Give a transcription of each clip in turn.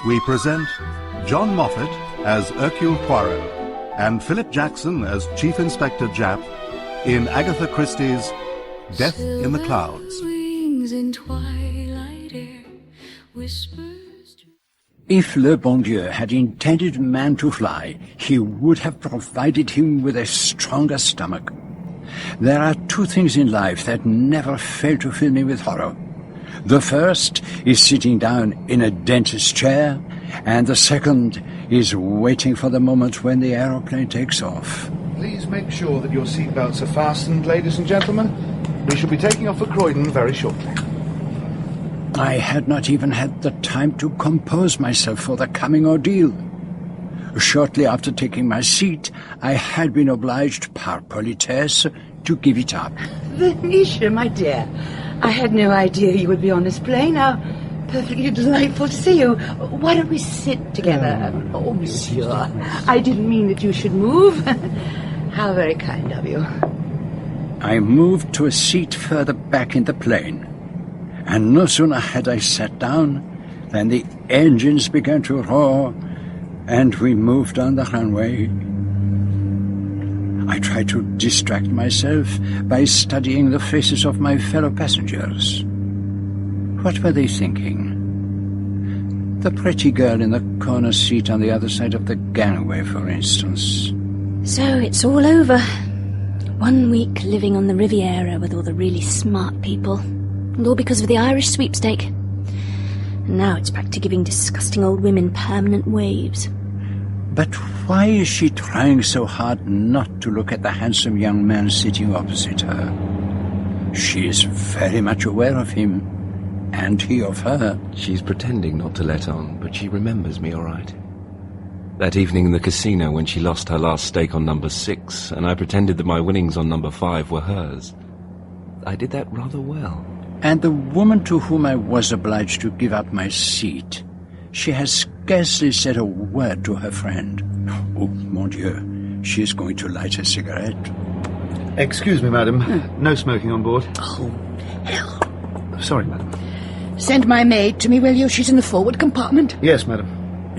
we present John Moffat as Hercule Poirot and Philip Jackson as Chief Inspector Japp in Agatha Christie's Death in the Clouds. If le bon Dieu had intended man to fly, he would have provided him with a stronger stomach. There are two things in life that never fail to fill me with horror. The first is sitting down in a dentist's chair, and the second is waiting for the moment when the aeroplane takes off. Please make sure that your seatbelts are fastened, ladies and gentlemen. We shall be taking off for Croydon very shortly. I had not even had the time to compose myself for the coming ordeal. Shortly after taking my seat, I had been obliged, par politesse, to give it up. Venetia, my dear, I had no idea you would be on this plane. How perfectly delightful to see you. Why don't we sit together? Oh, monsieur, I didn't mean that you should move. How very kind of you. I moved to a seat further back in the plane, and no sooner had I sat down than the engines began to roar, and we moved on the runway. I tried to distract myself by studying the faces of my fellow passengers. What were they thinking? The pretty girl in the corner seat on the other side of the gangway, for instance. So it's all over. 1 week living on the Riviera with all the really smart people. And all because of the Irish sweepstake. And now it's back to giving disgusting old women permanent waves. But why is she trying so hard not to look at the handsome young man sitting opposite her? She is very much aware of him, and he of her. She's pretending not to let on, but she remembers me all right. That evening in the casino when she lost her last stake on number 6, and I pretended that my winnings on number 5 were hers. I did that rather well. And the woman to whom I was obliged to give up my seat, she has scarcely said a word to her friend. Oh, mon Dieu, she is going to light a cigarette. Excuse me, madam. No smoking on board. Oh, hell. Sorry, madam. Send my maid to me, will you? She's in the forward compartment. Yes, madam.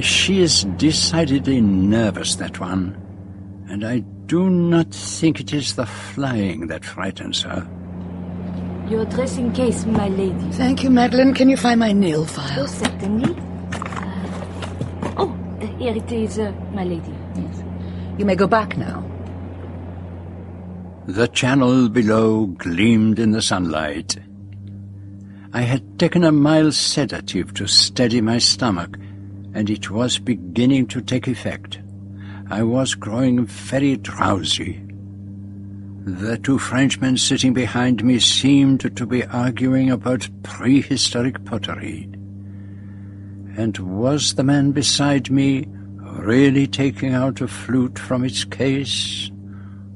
She is decidedly nervous, that one. And I do not think it is the flying that frightens her. Your dressing case, my lady. Thank you, Madeline. Can you find my nail file? Oh, certainly. Here it is, my lady. Yes. You may go back now. The channel below gleamed in the sunlight. I had taken a mild sedative to steady my stomach, and it was beginning to take effect. I was growing very drowsy. The two Frenchmen sitting behind me seemed to be arguing about prehistoric pottery. And was the man beside me really taking out a flute from its case?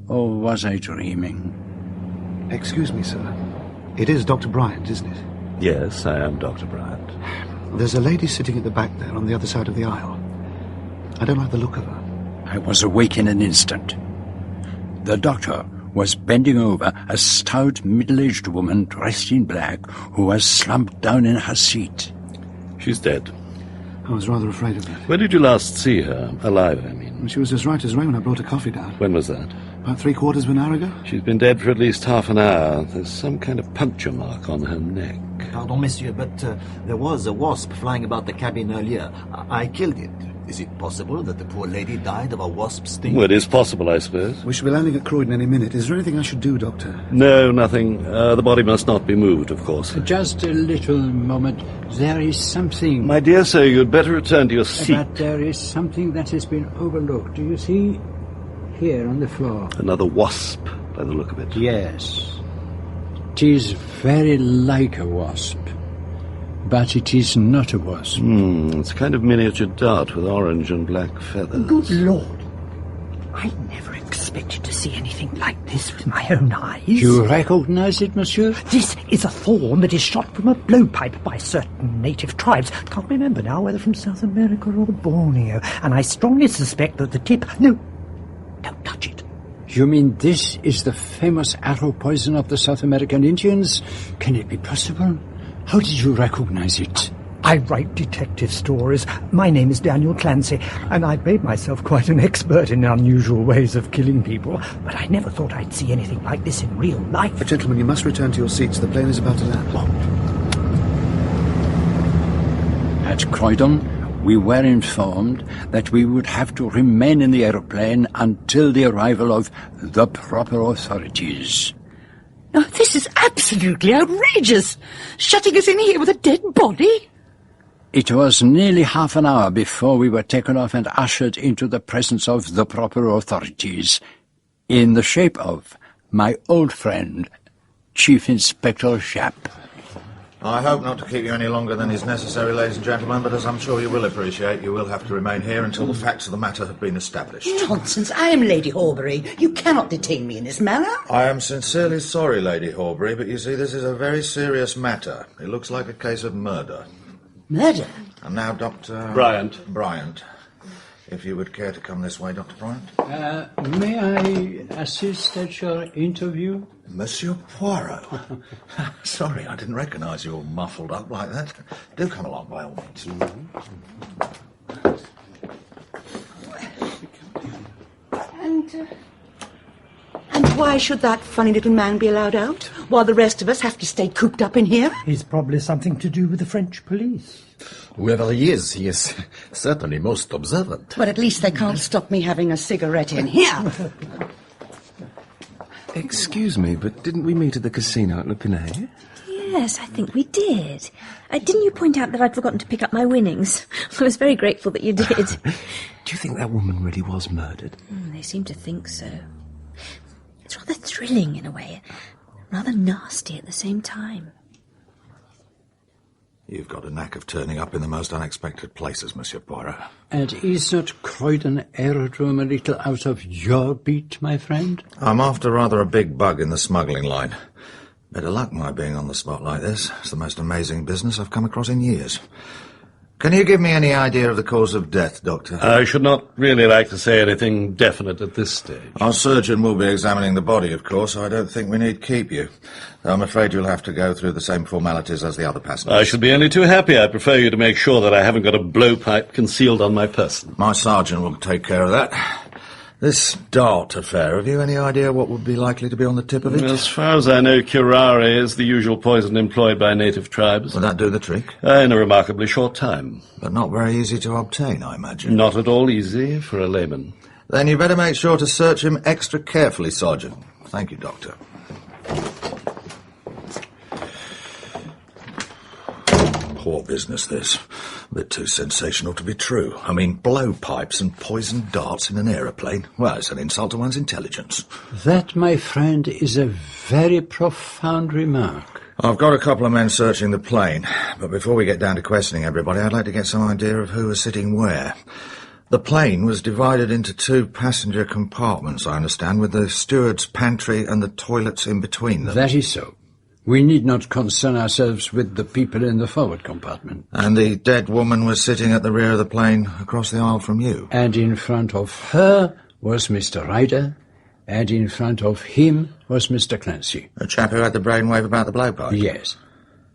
Or was I dreaming? Excuse me, sir. It is Dr. Bryant, isn't it? Yes, I am Dr. Bryant. There's a lady sitting at the back there on the other side of the aisle. I don't like the look of her. I was awake in an instant. The doctor was bending over a stout, middle-aged woman dressed in black who was slumped down in her seat. She's dead. I was rather afraid of that. When did you last see her? Alive, I mean. She was as right as rain when I brought her coffee down. When was that? About 3/4 of an hour ago. She's been dead for at least half an hour. There's some kind of puncture mark on her neck. Pardon, monsieur, but there was a wasp flying about the cabin earlier. I killed it. Is it possible that the poor lady died of a wasp sting? Well, it is possible, I suppose. We shall be landing at Croydon any minute. Is there anything I should do, Doctor? No, nothing. The body must not be moved, of course. Just a little moment. There is something... My dear sir, you'd better return to your seat. But there is something that has been overlooked. Do you see? Here on the floor. Another wasp, by the look of it. Yes. It is very like a wasp. But it is not a wasp. It's a kind of miniature dart with orange and black feathers. Good Lord. I never expected to see anything like this with my own eyes. You recognize it, monsieur? This is a thorn that is shot from a blowpipe by certain native tribes. Can't remember now whether from South America or Borneo. And I strongly suspect that the tip... No, don't touch it. You mean this is the famous arrow poison of the South American Indians? Can it be possible? How did you recognize it? I write detective stories. My name is Daniel Clancy, and I've made myself quite an expert in unusual ways of killing people, but I never thought I'd see anything like this in real life. Gentlemen, you must return to your seats. The plane is about to land. At Croydon, we were informed that we would have to remain in the aeroplane until the arrival of the proper authorities. Oh, this is absolutely outrageous. Shutting us in here with a dead body? It was nearly half an hour before we were taken off and ushered into the presence of the proper authorities, in the shape of my old friend, Chief Inspector Japp. I hope not to keep you any longer than is necessary, ladies and gentlemen, but as I'm sure you will appreciate, you will have to remain here until the facts of the matter have been established. Nonsense. I am Lady Horbury. You cannot detain me in this manner. I am sincerely sorry, Lady Horbury, but you see, this is a very serious matter. It looks like a case of murder. Murder? And now, Dr. Bryant. If you would care to come this way, Dr. Bryant. May I assist at your interview? Monsieur Poirot. Sorry, I didn't recognise you all muffled up like that. Do come along, by all means. And why should that funny little man be allowed out, while the rest of us have to stay cooped up in here? It's probably something to do with the French police. Whoever he is certainly most observant. But at least they can't stop me having a cigarette in here. Excuse me, but didn't we meet at the casino at Le Pinay? Yes, I think we did. Didn't you point out that I'd forgotten to pick up my winnings? I was very grateful that you did. Do you think that woman really was murdered? They seem to think so. It's rather thrilling in a way, rather nasty at the same time. You've got a knack of turning up in the most unexpected places, Monsieur Poirot. And is not Croydon Aerodrome a little out of your beat, my friend? I'm after rather a big bug in the smuggling line. Better luck my being on the spot like this. It's the most amazing business I've come across in years. Can you give me any idea of the cause of death, Doctor? I should not really like to say anything definite at this stage. Our surgeon will be examining the body, of course. I don't think we need keep you. I'm afraid you'll have to go through the same formalities as the other passengers. I should be only too happy. I prefer you to make sure that I haven't got a blowpipe concealed on my person. My sergeant will take care of that. This dart affair, have you any idea what would be likely to be on the tip of it? As far as I know, curare is the usual poison employed by native tribes. Would that do the trick? In a remarkably short time. But not very easy to obtain, I imagine. Not at all easy for a layman. Then you better make sure to search him extra carefully, Sergeant. Thank you, Doctor. Poor business, this. A bit too sensational to be true. I mean, blowpipes and poisoned darts in an aeroplane. Well, it's an insult to one's intelligence. That, my friend, is a very profound remark. I've got a couple of men searching the plane, but before we get down to questioning everybody, I'd like to get some idea of who was sitting where. The plane was divided into 2 passenger compartments, I understand, with the steward's pantry and the toilets in between them. That is so. We need not concern ourselves with the people in the forward compartment. And the dead woman was sitting at the rear of the plane across the aisle from you. And in front of her was Mr. Ryder, and in front of him was Mr. Clancy. The chap who had the brainwave about the blowpipe? Yes.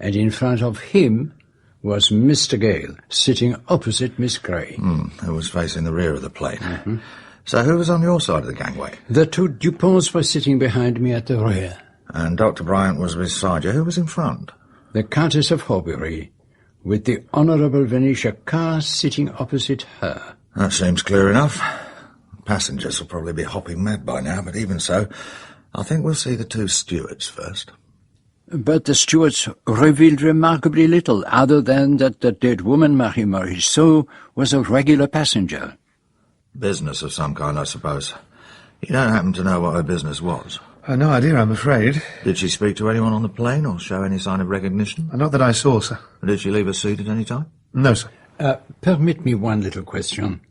And in front of him was Mr. Gale, sitting opposite Miss Gray. Who was facing the rear of the plane. So who was on your side of the gangway? The 2 Duponts were sitting behind me at the rear. And Dr. Bryant was beside you. Who was in front? The Countess of Horbury, with the Honourable Venetia Carr sitting opposite her. That seems clear enough. Passengers will probably be hopping mad by now, but even so, I think we'll see the 2 stewards first. But the stewards revealed remarkably little, other than that the dead woman, Marie Morisot, was a regular passenger. Business of some kind, I suppose. You don't happen to know what her business was? No idea, I'm afraid. Did she speak to anyone on the plane or show any sign of recognition? Not that I saw, sir. Did she leave her seat at any time? No, sir. Permit me one little question.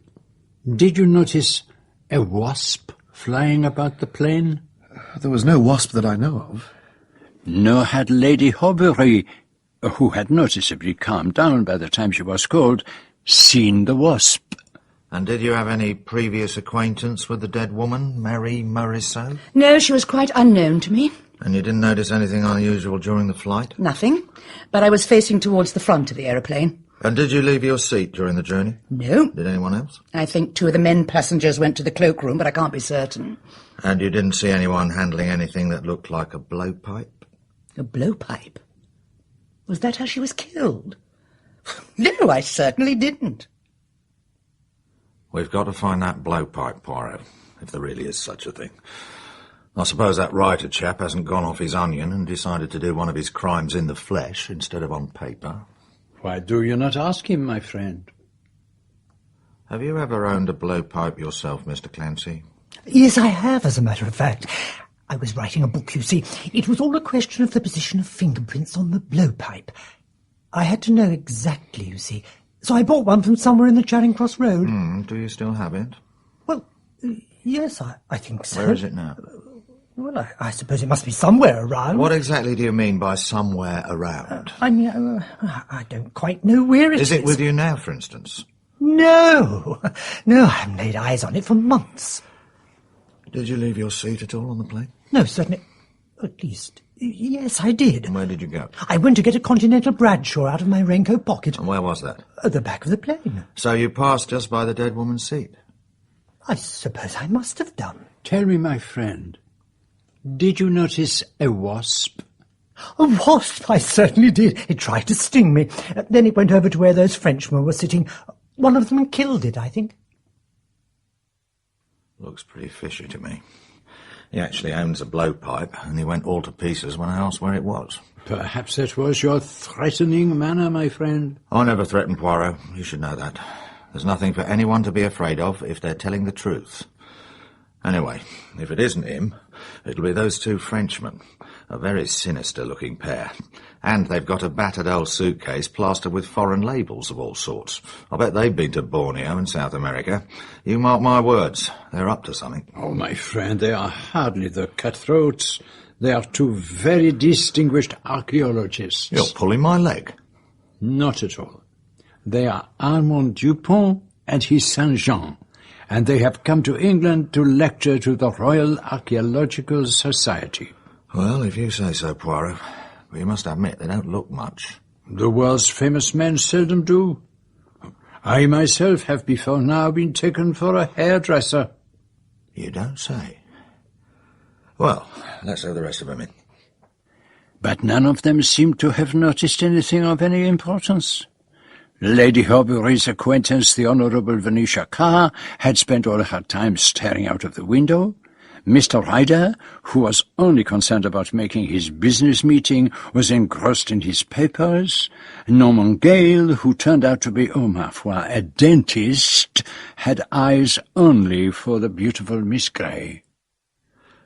Did you notice a wasp flying about the plane? There was no wasp that I know of. Nor had Lady Horbury, who had noticeably calmed down by the time she was called, seen the wasp. And did you have any previous acquaintance with the dead woman, Marie Morisot? No, she was quite unknown to me. And you didn't notice anything unusual during the flight? Nothing. But I was facing towards the front of the aeroplane. And did you leave your seat during the journey? No. Did anyone else? I think 2 of the men passengers went to the cloakroom, but I can't be certain. And you didn't see anyone handling anything that looked like a blowpipe? A blowpipe? Was that how she was killed? No, I certainly didn't. We've got to find that blowpipe, Poirot, if there really is such a thing. I suppose that writer chap hasn't gone off his onion and decided to do one of his crimes in the flesh instead of on paper. Why do you not ask him, my friend? Have you ever owned a blowpipe yourself, Mr. Clancy? Yes, I have, as a matter of fact. I was writing a book, you see. It was all a question of the position of fingerprints on the blowpipe. I had to know exactly, you see. So I bought one from somewhere in the Charing Cross Road. Do you still have it? Well, yes, I think so. Where is it now? Well, I suppose it must be somewhere around. What exactly do you mean by somewhere around? I don't quite know where it is. Is it with you now, for instance? No. No, I haven't laid eyes on it for months. Did you leave your seat at all on the plane? No, certainly. At least, yes, I did. And where did you go? I went to get a Continental Bradshaw out of my raincoat pocket. And where was that? At the back of the plane. So you passed just by the dead woman's seat? I suppose I must have done. Tell me, my friend, did you notice a wasp? A wasp? I certainly did. It tried to sting me. Then it went over to where those Frenchmen were sitting. One of them killed it, I think. Looks pretty fishy to me. He actually owns a blowpipe, and he went all to pieces when I asked where it was. Perhaps that was your threatening manner, my friend. I never threaten Poirot. You should know that. There's nothing for anyone to be afraid of if they're telling the truth. Anyway, if it isn't him, it'll be those 2 Frenchmen. A very sinister-looking pair. And they've got a battered old suitcase plastered with foreign labels of all sorts. I bet they've been to Borneo in South America. You mark my words, they're up to something. Oh, my friend, they are hardly the cutthroats. They are 2 very distinguished archaeologists. You're pulling my leg. Not at all. They are Armand Dupont and his son Jean, and they have come to England to lecture to the Royal Archaeological Society. Well, if you say so, Poirot. But you must admit they don't look much. The world's famous men seldom do. I myself have before now been taken for a hairdresser. You don't say. Well, let's have the rest of them in. But none of them seem to have noticed anything of any importance. Lady Horbury's acquaintance, the Honourable Venetia Carr, had spent all her time staring out of the window. Mr. Ryder, who was only concerned about making his business meeting, was engrossed in his papers. Norman Gale, who turned out to be, oh ma foi, a dentist, had eyes only for the beautiful Miss Grey.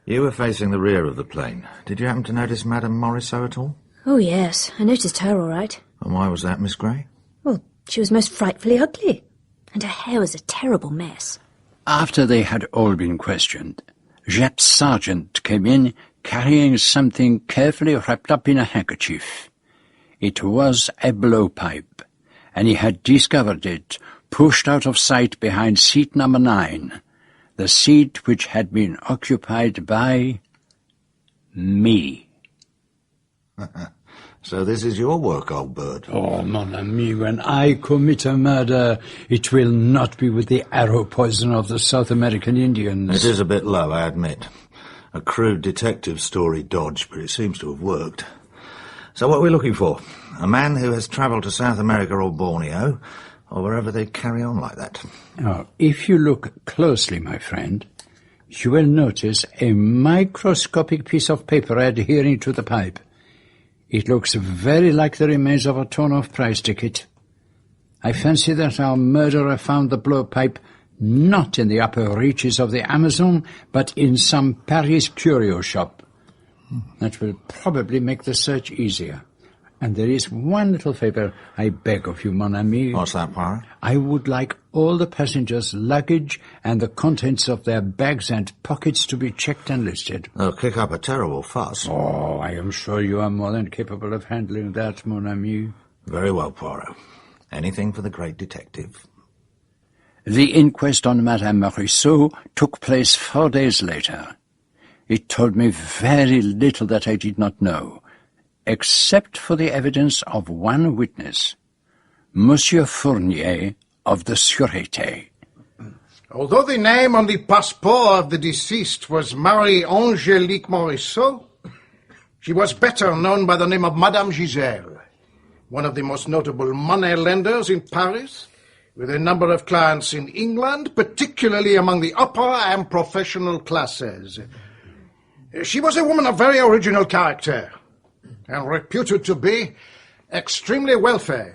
You were facing the rear of the plane. Did you happen to notice Madame Morisot at all? Oh, yes, I noticed her all right. And why was that, Miss Grey? Well, she was most frightfully ugly, and her hair was a terrible mess. After they had all been questioned, Japp's sergeant came in, carrying something carefully wrapped up in a handkerchief. It was a blowpipe, and he had discovered it, pushed out of sight behind seat number 9, the seat which had been occupied by me. So this is your work, old bird. Oh, mon ami, when I commit a murder, it will not be with the arrow poison of the South American Indians. It is a bit low, I admit. A crude detective story dodge, but it seems to have worked. So what are we looking for? A man who has travelled to South America or Borneo, or wherever they carry on like that. Now, if you look closely, my friend, you will notice a microscopic piece of paper adhering to the pipe. It looks very like the remains of a torn-off price ticket. I fancy that our murderer found the blowpipe not in the upper reaches of the Amazon, but in some Paris curio shop. That will probably make the search easier. And there is one little favour I beg of you, mon ami. What's that, Poirot? I would like all the passengers' luggage and the contents of their bags and pockets to be checked and listed. They'll kick up a terrible fuss. Oh, I am sure you are more than capable of handling that, mon ami. Very well, Poirot. Anything for the great detective. The inquest on Madame Morisot took place 4 days later. It told me very little that I did not know, except for the evidence of one witness. Monsieur Fournier of the Sûreté. Although the name on the passport of the deceased was Marie-Angélique Morisseau, she was better known by the name of Madame Giselle, one of the most notable money lenders in Paris, with a number of clients in England, particularly among the upper and professional classes. She was a woman of very original character, and reputed to be extremely wealthy.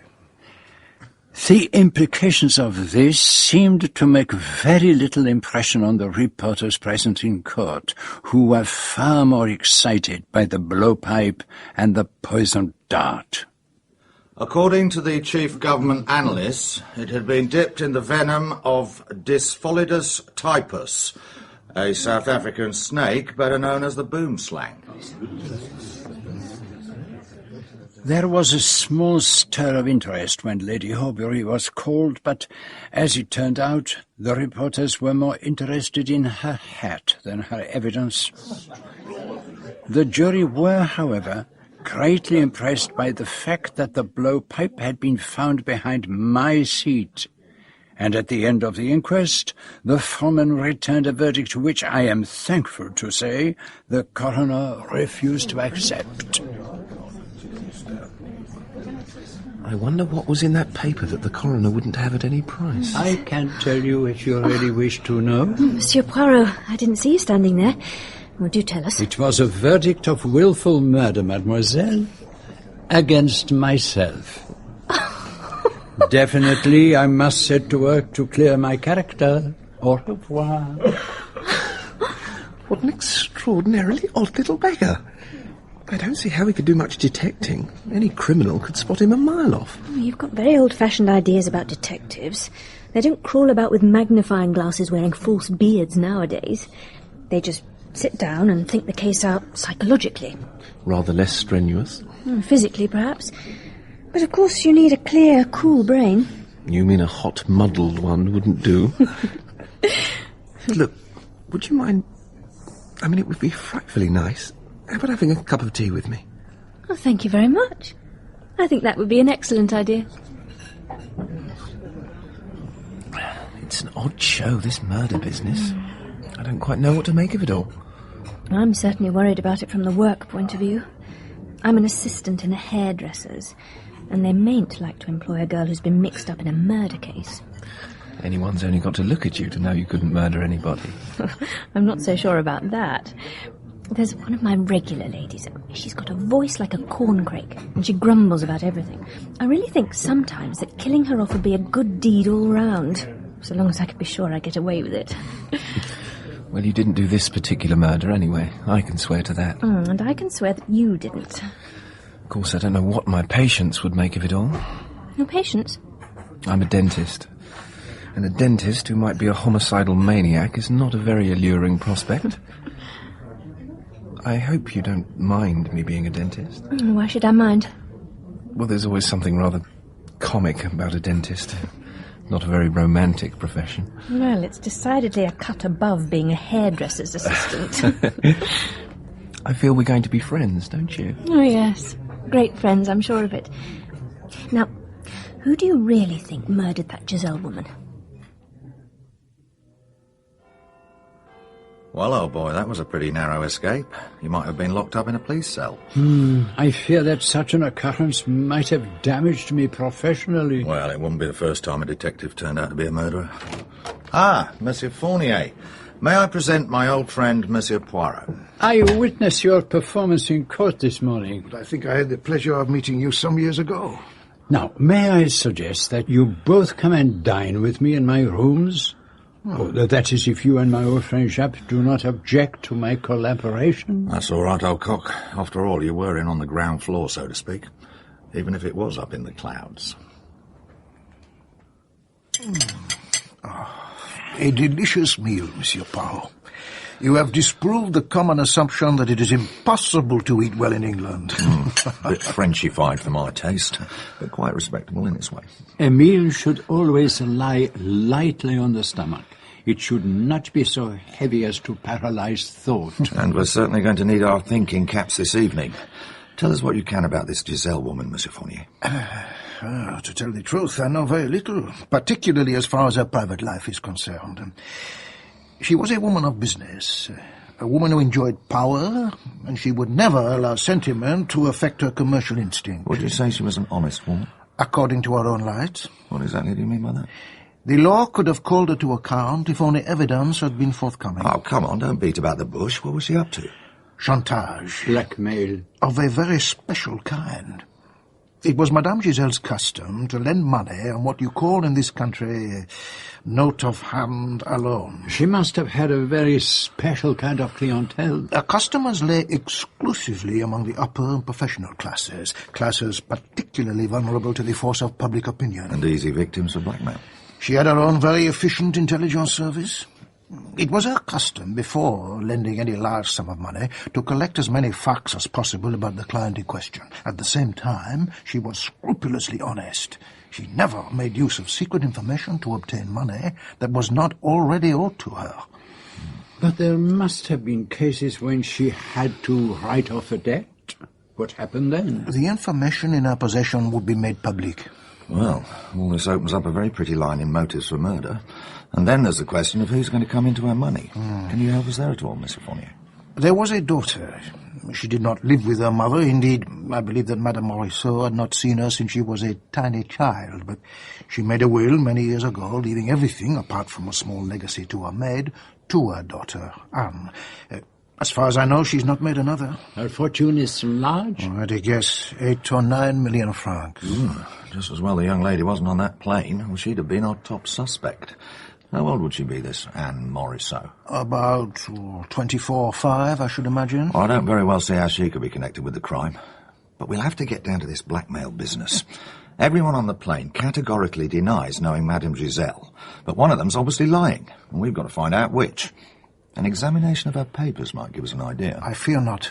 The implications of this seemed to make very little impression on the reporters present in court, who were far more excited by the blowpipe and the poisoned dart. According to the chief government analysts, it had been dipped in the venom of Dyspholidus typus, a South African snake better known as the boomslang. There was a small stir of interest when Lady Horbury was called, but as it turned out, the reporters were more interested in her hat than her evidence. The jury were, however, greatly impressed by the fact that the blowpipe had been found behind my seat, and at the end of the inquest, the foreman returned a verdict which, I am thankful to say, the coroner refused to accept. I wonder what was in that paper that the coroner wouldn't have at any price. I can't tell you if you really wish to know. Monsieur Poirot, I didn't see you standing there. Well, do tell us. It was a verdict of willful murder, mademoiselle, against myself. Definitely, I must set to work to clear my character. Au revoir. What an extraordinarily odd little beggar. I don't see how he could do much detecting. Any criminal could spot him a mile off. Oh, you've got very old-fashioned ideas about detectives. They don't crawl about with magnifying glasses wearing false beards nowadays. They just sit down and think the case out psychologically. Rather less strenuous. Physically, perhaps. But of course you need a clear, cool brain. You mean a hot, muddled one wouldn't do? Look, would you mind... I mean, it would be frightfully nice. How about having a cup of tea with me? Oh, thank you very much. I think that would be an excellent idea. It's an odd show, this murder business. I don't quite know what to make of it all. I'm certainly worried about it from the work point of view. I'm an assistant in a hairdresser's, and they mayn't like to employ a girl who's been mixed up in a murder case. Anyone's only got to look at you to know you couldn't murder anybody. I'm not so sure about that. There's one of my regular ladies. She's got a voice like a corncrake, and she grumbles about everything. I really think sometimes that killing her off would be a good deed all round, so long as I could be sure I'd get away with it. Well, you didn't do this particular murder anyway. I can swear to that. And I can swear that you didn't. Of course, I don't know what my patients would make of it all. Your patients? I'm a dentist. And a dentist who might be a homicidal maniac is not a very alluring prospect. I hope you don't mind me being a dentist. Why should I mind? Well, there's always something rather comic about a dentist. Not a very romantic profession. Well, it's decidedly a cut above being a hairdresser's assistant. I feel we're going to be friends, don't you? Oh, yes. Great friends, I'm sure of it. Now, who do you really think murdered that Giselle woman? Well, old boy, that was a pretty narrow escape. You might have been locked up in a police cell. I fear that such an occurrence might have damaged me professionally. Well, it wouldn't be the first time a detective turned out to be a murderer. Ah, Monsieur Fournier. May I present my old friend, Monsieur Poirot? I witnessed your performance in court this morning. I think I had the pleasure of meeting you some years ago. Now, may I suggest that you both come and dine with me in my rooms? Oh, that is, if you and my old friend Jacques do not object to my collaboration. That's all right, old cock. After all, you were in on the ground floor, so to speak. Even if it was up in the clouds. A delicious meal, Monsieur Poirot. You have disproved the common assumption that it is impossible to eat well in England. A bit Frenchified for my taste, but quite respectable in its way. A meal should always lie lightly on the stomach. It should not be so heavy as to paralyze thought. And we're certainly going to need our thinking caps this evening. Tell us what you can about this Giselle woman, Monsieur Fournier. To tell the truth, I know very little, particularly as far as her private life is concerned. She was a woman of business, a woman who enjoyed power, and she would never allow sentiment to affect her commercial instinct. Would you say she was an honest woman? According to her own lights. What exactly do you mean by that? The law could have called her to account if only evidence had been forthcoming. Oh, come on, don't beat about the bush. What was she up to? Chantage. Blackmail. Of a very special kind. It was Madame Giselle's custom to lend money on what you call in this country note of hand alone. She must have had a very special kind of clientele. Her customers lay exclusively among the upper and professional classes, classes particularly vulnerable to the force of public opinion. And easy victims of blackmail. She had her own very efficient intelligence service. It was her custom, before lending any large sum of money, to collect as many facts as possible about the client in question. At the same time, she was scrupulously honest. She never made use of secret information to obtain money that was not already owed to her. But there must have been cases when she had to write off a debt. What happened then? The information in her possession would be made public. Well, all this opens up a very pretty line in motives for murder. And then there's the question of who's going to come into her money. Can you help us there at all, Mr. Fournier? There was a daughter. She did not live with her mother. Indeed, I believe that Madame Morisot had not seen her since she was a tiny child. But she made a will many years ago, leaving everything, apart from a small legacy to her maid, to her daughter, Anne. As far as I know, she's not made another. Her fortune is large? I'd guess 8 or 9 million francs. Just as well the young lady wasn't on that plane, or she'd have been our top suspect. How old would she be, this Anne Morisot? About 24 or 5, I should imagine. I don't very well see how she could be connected with the crime. But we'll have to get down to this blackmail business. Everyone on the plane categorically denies knowing Madame Giselle, but one of them's obviously lying, and we've got to find out which. An examination of her papers might give us an idea. I fear not.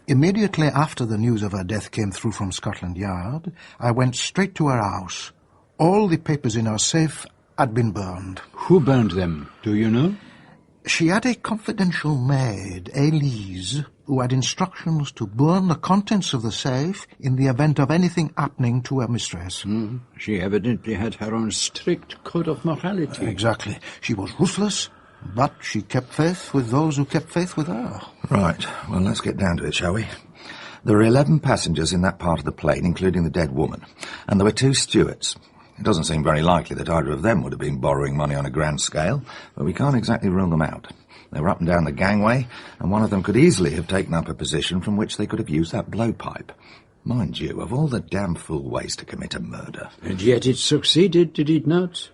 Immediately after the news of her death came through from Scotland Yard, I went straight to her house. All the papers in her safe had been burned. Who burned them? Do you know? She had a confidential maid, Elise, who had instructions to burn the contents of the safe in the event of anything happening to her mistress. She evidently had her own strict code of morality. Exactly. She was ruthless, but she kept faith with those who kept faith with her. Right. Well, let's get down to it, shall we? There were 11 passengers in that part of the plane, including the dead woman, and there were 2 stewards. It doesn't seem very likely that either of them would have been borrowing money on a grand scale, but we can't exactly rule them out. They were up and down the gangway, and one of them could easily have taken up a position from which they could have used that blowpipe. Mind you, of all the damn fool ways to commit a murder. And yet it succeeded, did it not?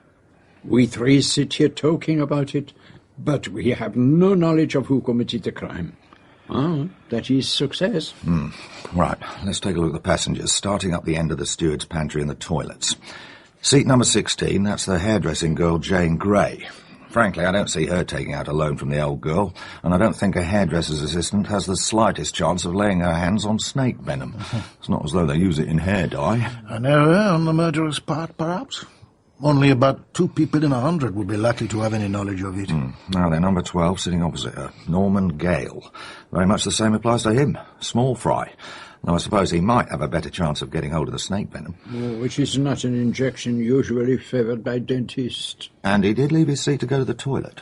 We 3 sit here talking about it, but we have no knowledge of who committed the crime. That is success. Right, let's take a look at the passengers, starting up the end of the steward's pantry and the toilets. Seat number 16, that's the hairdressing girl Jane Grey. Frankly, I don't see her taking out a loan from the old girl, and I don't think a hairdresser's assistant has the slightest chance of laying her hands on snake venom. It's not as though they use it in hair dye. An error on the murderer's part, perhaps? Only about 2 people in 100 would be likely to have any knowledge of it. Now then, number 12, sitting opposite her, Norman Gale. Very much the same applies to him. Small fry. Though I suppose he might have a better chance of getting hold of the snake venom. Which is not an injection usually favoured by dentists. And he did leave his seat to go to the toilet.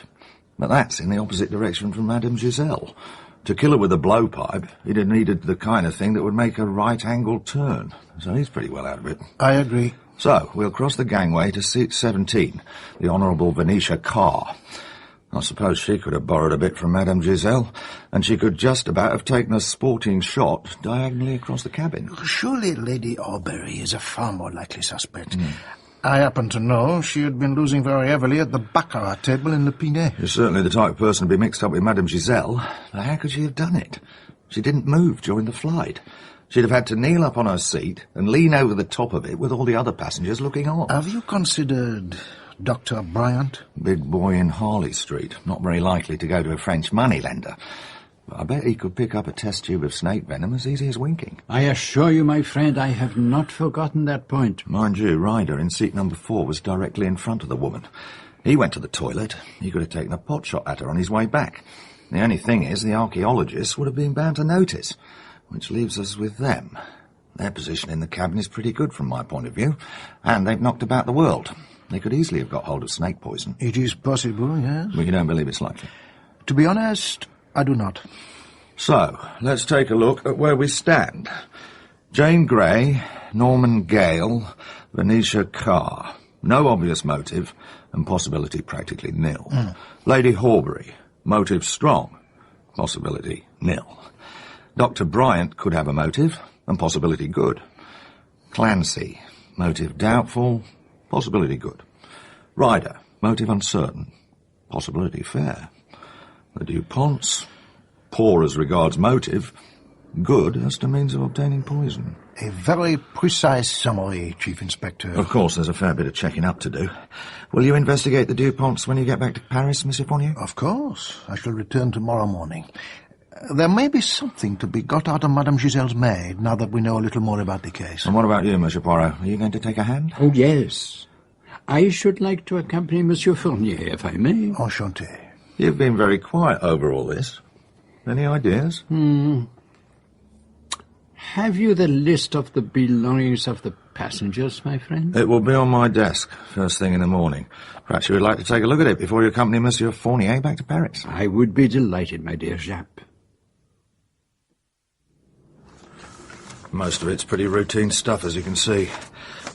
But that's in the opposite direction from Madame Giselle. To kill her with a blowpipe, he'd have needed the kind of thing that would make a right-angled turn. So he's pretty well out of it. I agree. So, we'll cross the gangway to seat 17, the Honourable Venetia Carr. I suppose she could have borrowed a bit from Madame Giselle, and she could just about have taken a sporting shot diagonally across the cabin. Surely Lady Aubrey is a far more likely suspect. I happen to know she had been losing very heavily at the baccarat table in Le Pinet. She's certainly the type of person to be mixed up with Madame Giselle. But how could she have done it? She didn't move during the flight. She'd have had to kneel up on her seat and lean over the top of it with all the other passengers looking on. Have you considered Dr. Bryant? Big boy in Harley Street. Not very likely to go to a French moneylender. But I bet he could pick up a test tube of snake venom as easy as winking. I assure you, my friend, I have not forgotten that point. Mind you, Ryder in seat number 4 was directly in front of the woman. He went to the toilet. He could have taken a pot shot at her on his way back. The only thing is, the archaeologists would have been bound to notice. Which leaves us with them. Their position in the cabin is pretty good from my point of view, and they've knocked about the world. They could easily have got hold of snake poison. It is possible, yes. But you don't believe it's likely? To be honest, I do not. So, let's take a look at where we stand. Jane Grey, Norman Gale, Venetia Carr. No obvious motive, and possibility practically nil. Lady Horbury, motive strong, possibility nil. Dr. Bryant could have a motive, and possibility good. Clancy, motive doubtful, possibility good. Ryder, motive uncertain, possibility fair. The DuPonts, poor as regards motive, good as to means of obtaining poison. A very precise summary, Chief Inspector. Of course, there's a fair bit of checking up to do. Will you investigate the DuPonts when you get back to Paris, Monsieur Fournier? Of course. I shall return tomorrow morning. There may be something to be got out of Madame Giselle's maid, now that we know a little more about the case. And what about you, Monsieur Poirot? Are you going to take a hand? Oh, yes. I should like to accompany Monsieur Fournier, if I may. Enchanté. You've been very quiet over all this. Any ideas? Have you the list of the belongings of the passengers, my friend? It will be on my desk, first thing in the morning. Perhaps you would like to take a look at it before you accompany Monsieur Fournier back to Paris. I would be delighted, my dear Jap. Most of it's pretty routine stuff, as you can see.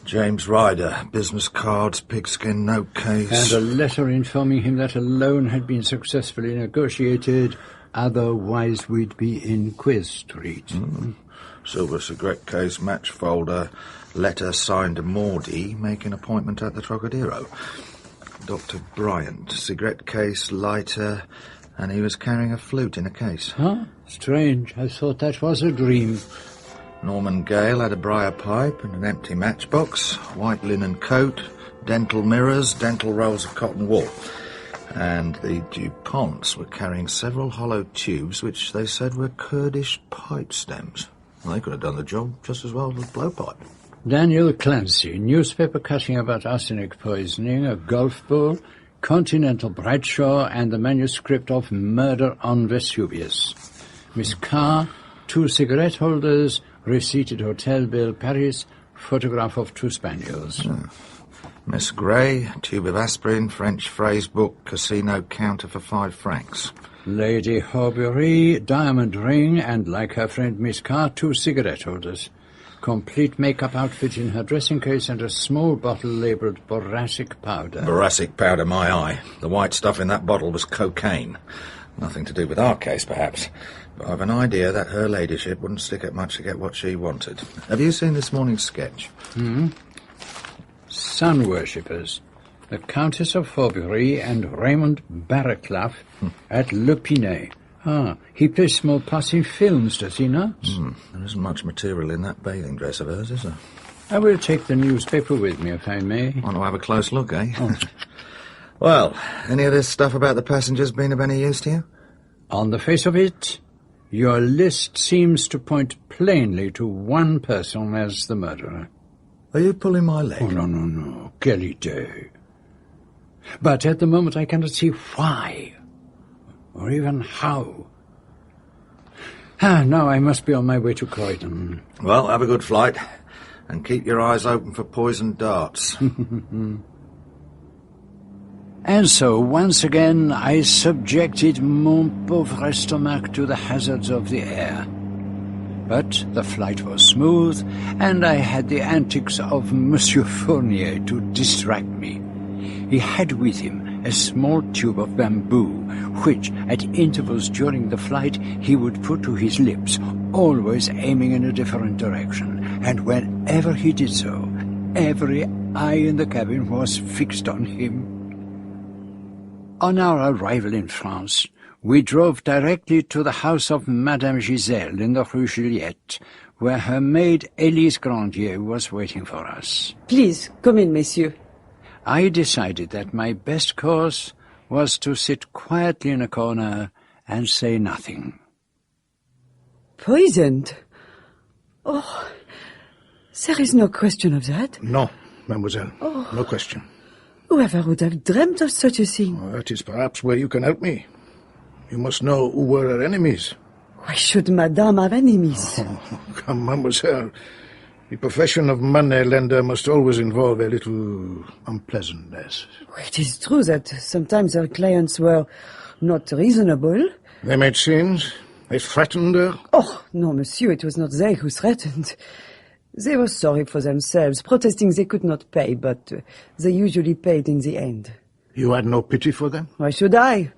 James Ryder, business cards, pigskin note case. And a letter informing him that a loan had been successfully negotiated, otherwise we'd be in Quiz Street. Silver cigarette case, match folder, letter signed Maudie, making appointment at the Trocadero. Dr. Bryant, cigarette case, lighter, and he was carrying a flute in a case. Huh? Strange. I thought that was a dream. Norman Gale had a briar pipe and an empty matchbox, white linen coat, dental mirrors, dental rolls of cotton wool. And the DuPonts were carrying several hollow tubes which they said were Kurdish pipe stems. Well, they could have done the job just as well as a blowpipe. Daniel Clancy, newspaper cutting about arsenic poisoning, a golf ball, Continental Bradshaw, and the manuscript of Murder on Vesuvius. Miss Carr, 2 cigarette holders, receipted hotel bill, Paris, photograph of 2 spaniels. Miss Grey, tube of aspirin, French phrase book, casino counter for 5 francs. Lady Horbury, diamond ring, and like her friend Miss Carr, 2 cigarette holders. Complete makeup outfit in her dressing case and a small bottle labelled boracic powder. Boracic powder, my eye. The white stuff in that bottle was cocaine. Nothing to do with our case, perhaps. But I've an idea that her ladyship wouldn't stick at much to get what she wanted. Have you seen this morning's sketch? Sun worshippers. The Countess of Horbury and Raymond Barraclough at Le Pinet. He plays small parts in films, does he not? There isn't much material in that bathing dress of hers, is there? I will take the newspaper with me, if I may. Want to have a close look, eh? Well, any of this stuff about the passengers been of any use to you? On the face of it, your list seems to point plainly to one person as the murderer. Are you pulling my leg? Oh, no. Quelle idée. But at the moment I cannot see why, or even how. Now I must be on my way to Croydon. Well, have a good flight, and keep your eyes open for poisoned darts. And so, once again, I subjected mon pauvre estomac to the hazards of the air. But the flight was smooth, and I had the antics of Monsieur Fournier to distract me. He had with him a small tube of bamboo, which, at intervals during the flight, he would put to his lips, always aiming in a different direction. And whenever he did so, every eye in the cabin was fixed on him. On our arrival in France, we drove directly to the house of Madame Giselle in the Rue Juliette, where her maid Élise Grandier was waiting for us. Please, come in, messieurs. I decided that my best course was to sit quietly in a corner and say nothing. Poisoned? Oh, there is no question of that. No, mademoiselle. No question. Whoever would have dreamt of such a thing? Well, that is perhaps where you can help me. You must know who were her enemies. Why should Madame have enemies? Oh, come, mademoiselle. The profession of money-lender must always involve a little unpleasantness. It is true that sometimes her clients were not reasonable. They made scenes? They threatened her? Oh, no, monsieur, it was not they who threatened. They were sorry for themselves, protesting they could not pay, but they usually paid in the end. You had no pity for them? Why should I?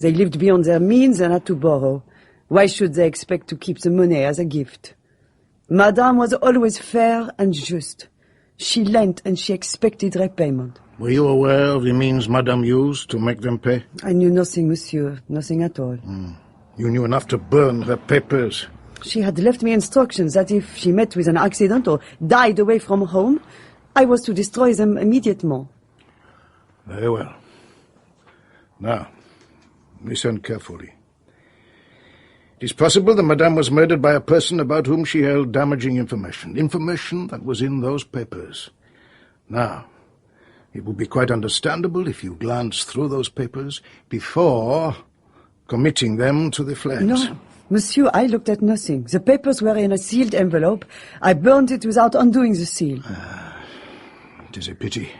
They lived beyond their means and had to borrow. Why should they expect to keep the money as a gift? Madame was always fair and just. She lent and she expected repayment. Were you aware of the means Madame used to make them pay? I knew nothing, monsieur, nothing at all. You knew enough to burn her papers. She had left me instructions that if she met with an accident or died away from home, I was to destroy them immediately. Very well. Now, listen carefully. It is possible that Madame was murdered by a person about whom she held damaging information that was in those papers. Now, it would be quite understandable if you glanced through those papers before committing them to the flames. No, monsieur, I looked at nothing. The papers were in a sealed envelope. I burned it without undoing the seal. It is a pity.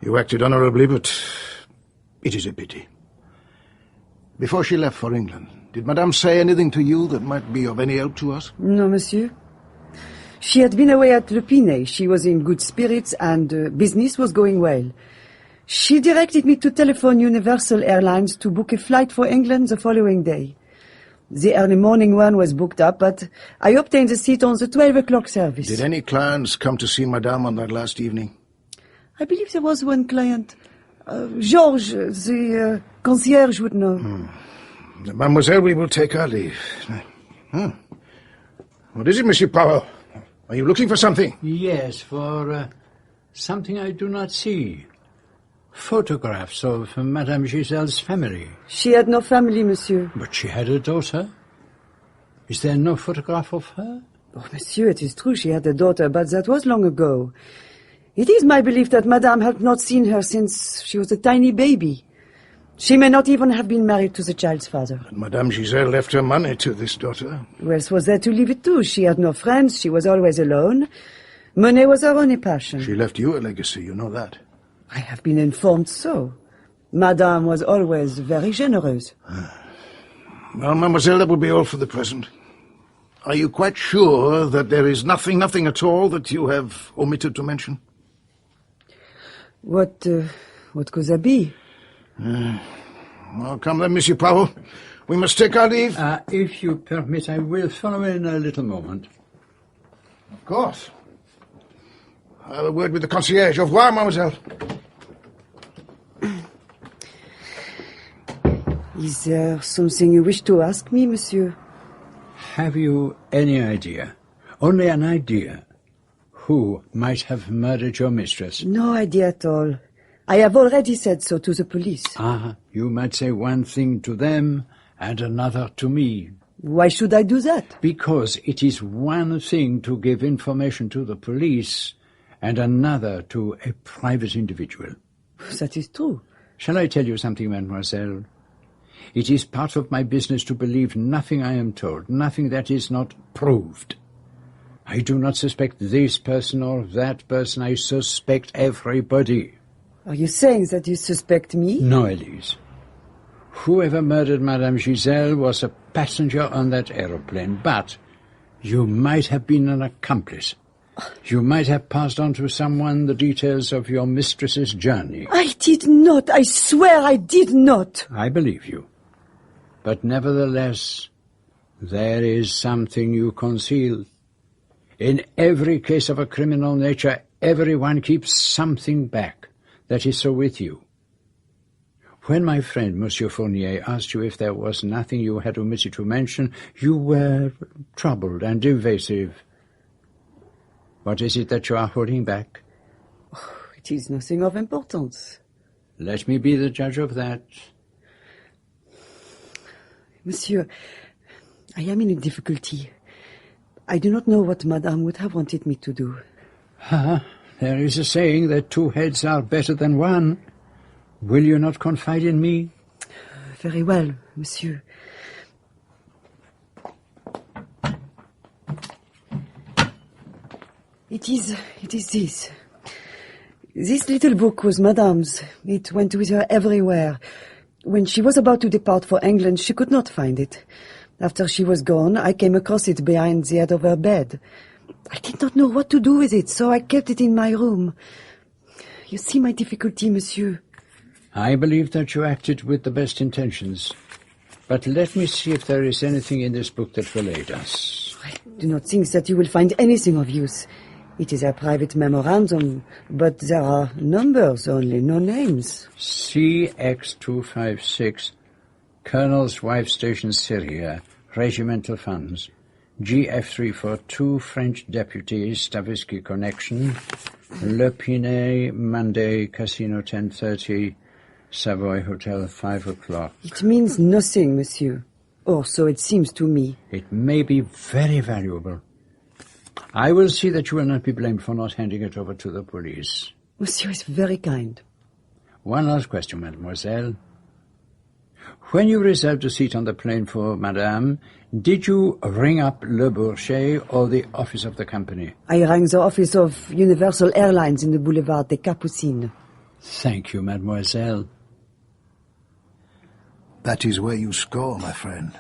You acted honorably, but it is a pity. Before she left for England, did Madame say anything to you that might be of any help to us? No, monsieur. She had been away at Le Pinet. She was in good spirits and business was going well. She directed me to telephone Universal Airlines to book a flight for England the following day. The early morning one was booked up, but I obtained a seat on the 12 o'clock service. Did any clients come to see Madame on that last evening? I believe there was one client. Georges, the concierge, would know. Mademoiselle, we will take our leave. What is it, Monsieur Poirot? Are you looking for something? Yes, for something I do not see. Photographs of Madame Giselle's family. She had no family, monsieur. But she had a daughter. Is there no photograph of her? Oh, monsieur, it is true she had a daughter, but that was long ago. It is my belief that Madame had not seen her since she was a tiny baby. She may not even have been married to the child's father. But Madame Giselle left her money to this daughter. Who else was there to leave it to? She had no friends. She was always alone. Money was her only passion. She left you a legacy, you know that. I have been informed so. Madame was always very generous. Well, mademoiselle, that will be all for the present. Are you quite sure that there is nothing at all that you have omitted to mention? What could that be? Well, come then, Monsieur Poirot. We must take our leave. If you permit, I will follow in a little moment. Of course. I'll have a word with the concierge. Au revoir, mademoiselle. Is there something you wish to ask me, monsieur? Have you any idea, only an idea, who might have murdered your mistress? No idea at all. I have already said so to the police. You might say one thing to them and another to me. Why should I do that? Because it is one thing to give information to the police and another to a private individual. That is true. Shall I tell you something, mademoiselle? It is part of my business to believe nothing I am told, nothing that is not proved. I do not suspect this person or that person. I suspect everybody. Are you saying that you suspect me? No, Elise. Whoever murdered Madame Giselle was a passenger on that aeroplane, but you might have been an accomplice. You might have passed on to someone the details of your mistress's journey. I did not. I swear I did not. I believe you. But nevertheless, there is something you conceal. In every case of a criminal nature, everyone keeps something back. That is so with you. When my friend, Monsieur Fournier, asked you if there was nothing you had omitted to mention, you were troubled and evasive. What is it that you are holding back? Oh, it is nothing of importance. Let me be the judge of that. Monsieur, I am in a difficulty. I do not know what Madame would have wanted me to do. There is a saying that two heads are better than one. Will you not confide in me? Very well, monsieur. It is this. This little book was Madame's. It went with her everywhere. When she was about to depart for England, she could not find it. After she was gone, I came across it behind the head of her bed. I did not know what to do with it, so I kept it in my room. You see my difficulty, monsieur. I believe that you acted with the best intentions. But let me see if there is anything in this book that will aid us. I do not think that you will find anything of use. It is a private memorandum, but there are numbers only, no names. CX256, Colonel's Wife Station Syria, Regimental Funds. GF342, French Deputy, Stavisky Connection. Le Pinet, Monday, Casino 10:30, Savoy Hotel 5 o'clock. It means nothing, monsieur. Or so it seems to me. It may be very valuable. I will see that you will not be blamed for not handing it over to the police. Monsieur is very kind. One last question, mademoiselle. When you reserved a seat on the plane for Madame, did you ring up Le Bourget or the office of the company? I rang the office of Universal Airlines in the Boulevard des Capucines. Thank you, mademoiselle. That is where you score, my friend.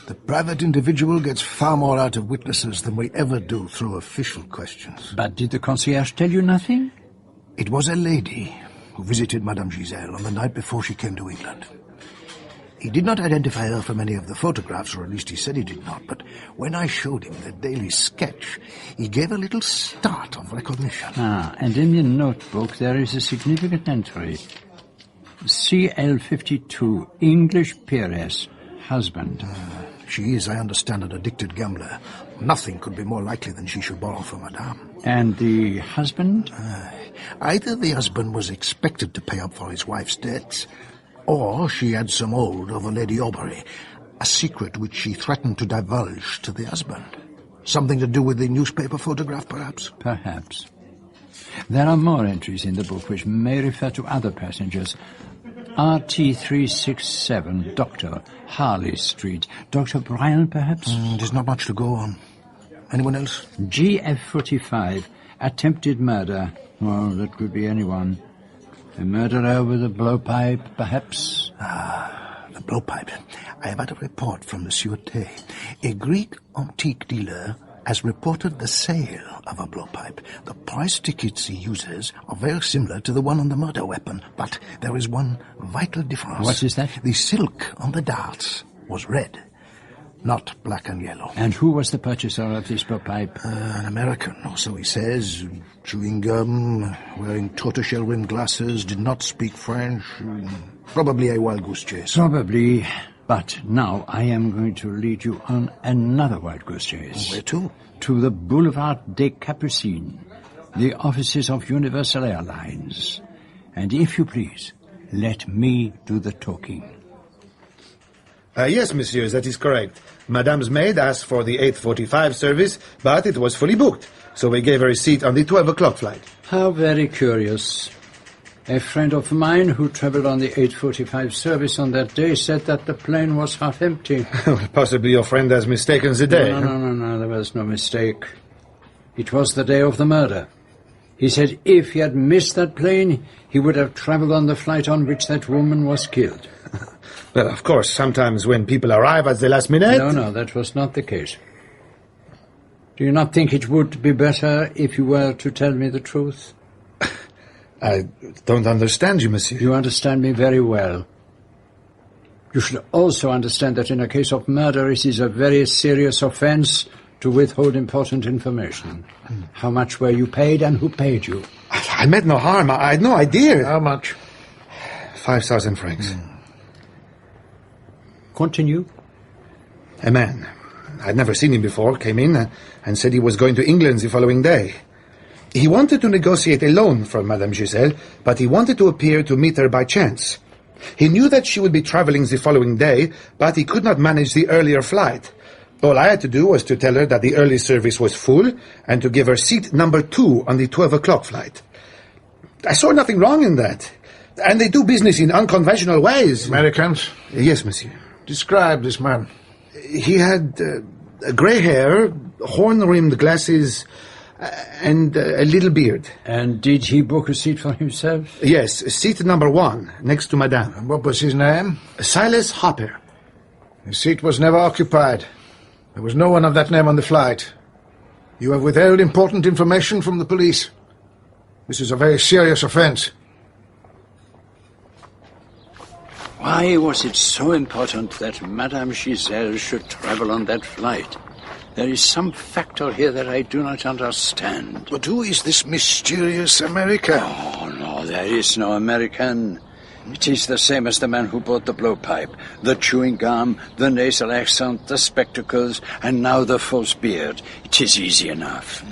The private individual gets far more out of witnesses than we ever do through official questions. But did the concierge tell you nothing? It was a lady who visited Madame Giselle on the night before she came to England. He did not identify her from any of the photographs, or at least he said he did not, but when I showed him the daily sketch, he gave a little start of recognition. Ah, and in the notebook there is a significant entry. CL52, English peeress, husband. She is, I understand, an addicted gambler. Nothing could be more likely than she should borrow for Madame. And the husband? Either the husband was expected to pay up for his wife's debts, or she had some hold over Lady Aubrey, a secret which she threatened to divulge to the husband. Something to do with the newspaper photograph, perhaps? Perhaps. There are more entries in the book which may refer to other passengers. RT367, Doctor, Harley Street. Dr. Bryan, perhaps? There's not much to go on. Anyone else? GF45, attempted murder. Well, that could be anyone. A murderer with a blowpipe, perhaps? The blowpipe. I have had a report from the Sûreté. A Greek antique dealer has reported the sale of a blowpipe. The price tickets he uses are very similar to the one on the murder weapon, but there is one vital difference. What is that? The silk on the darts was red, not black and yellow. And who was the purchaser of this blowpipe? An American, or so he says. Chewing gum, wearing tortoiseshell-rimmed glasses, did not speak French. Probably a wild goose chase. Probably. But now I am going to lead you on another wild goose chase. Where to? To the Boulevard des Capucines, the offices of Universal Airlines. And if you please, let me do the talking. Yes, monsieur, that is correct. Madame's maid asked for the 8:45 service, but it was fully booked, so we gave her a seat on the 12 o'clock flight. How very curious. A friend of mine who travelled on the 8:45 service on that day said that the plane was half empty. Possibly your friend has mistaken the day. No, there was no mistake. It was the day of the murder. He said if he had missed that plane, he would have travelled on the flight on which that woman was killed. Well, of course, sometimes when people arrive at the last minute... No, that was not the case. Do you not think it would be better if you were to tell me the truth? I don't understand you, monsieur. You understand me very well. You should also understand that in a case of murder, it is a very serious offence to withhold important information. How much were you paid and who paid you? I meant no harm. I had no idea. How much? 5,000 francs. Continue. A man. I'd never seen him before, came in and said he was going to England the following day. He wanted to negotiate a loan from Madame Giselle, but he wanted to appear to meet her by chance. He knew that she would be travelling the following day, but he could not manage the earlier flight. All I had to do was to tell her that the early service was full and to give her seat number 2 on the 12 o'clock flight. I saw nothing wrong in that. And they do business in unconventional ways. Americans? Yes, monsieur. Describe this man. He had grey hair, horn-rimmed glasses, and a little beard. And did he book a seat for himself? Yes, seat number 1, next to Madame. And what was his name? Silas Hopper. His seat was never occupied. There was no one of that name on the flight. You have withheld important information from the police. This is a very serious offence. Why was it so important that Madame Giselle should travel on that flight? There is some factor here that I do not understand. But who is this mysterious American? Oh, no, there is no American. It is the same as the man who bought the blowpipe, the chewing gum, the nasal accent, the spectacles, and now the false beard. It is easy enough.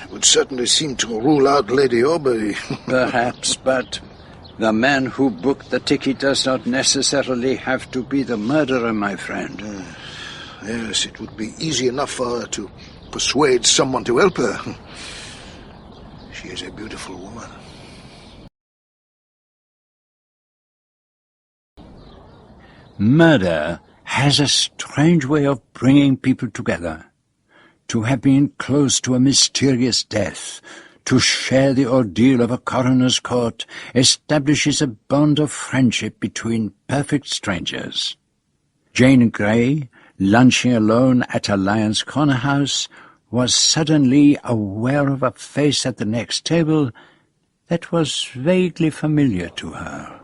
It would certainly seem to rule out Lady Aubrey. Perhaps, but the man who booked the ticket does not necessarily have to be the murderer, my friend. Yes, it would be easy enough for her to persuade someone to help her. She is a beautiful woman. Murder has a strange way of bringing people together. To have been close to a mysterious death, to share the ordeal of a coroner's court, establishes a bond of friendship between perfect strangers. Jane Grey, lunching alone at a Lyons Corner house, was suddenly aware of a face at the next table that was vaguely familiar to her.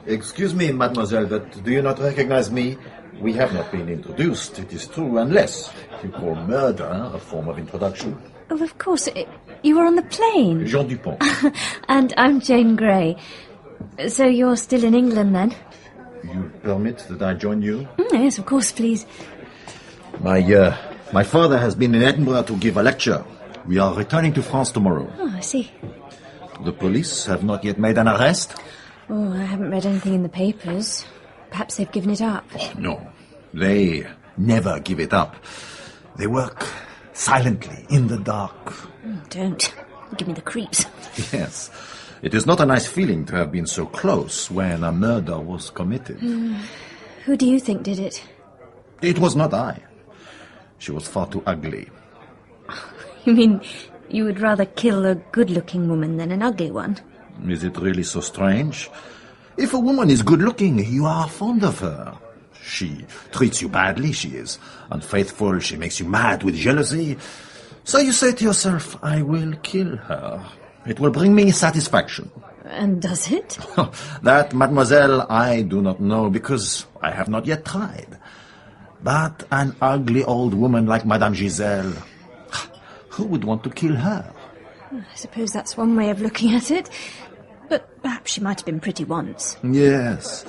Excuse me, mademoiselle, but do you not recognize me? We have not been introduced, it is true, unless you call murder a form of introduction. Oh, of course. You were on the plane. Jean Dupont. And I'm Jane Grey. So you're still in England, then? You permit that I join you? Yes, of course, please. My father has been in Edinburgh to give a lecture. We are returning to France tomorrow. Oh, I see. The police have not yet made an arrest? Oh, I haven't read anything in the papers. Perhaps they've given it up. Oh, no. They never give it up. They work silently, in the dark. Don't. Give me the creeps. Yes. It is not a nice feeling to have been so close when a murder was committed. Who do you think did it? It was not I. She was far too ugly. You mean you would rather kill a good-looking woman than an ugly one? Is it really so strange? If a woman is good-looking, you are fond of her. She treats you badly, she is unfaithful, she makes you mad with jealousy. So you say to yourself, I will kill her. It will bring me satisfaction. And does it? That, mademoiselle, I do not know, because I have not yet tried. But an ugly old woman like Madame Giselle, who would want to kill her? I suppose that's one way of looking at it. But perhaps she might have been pretty once. Yes.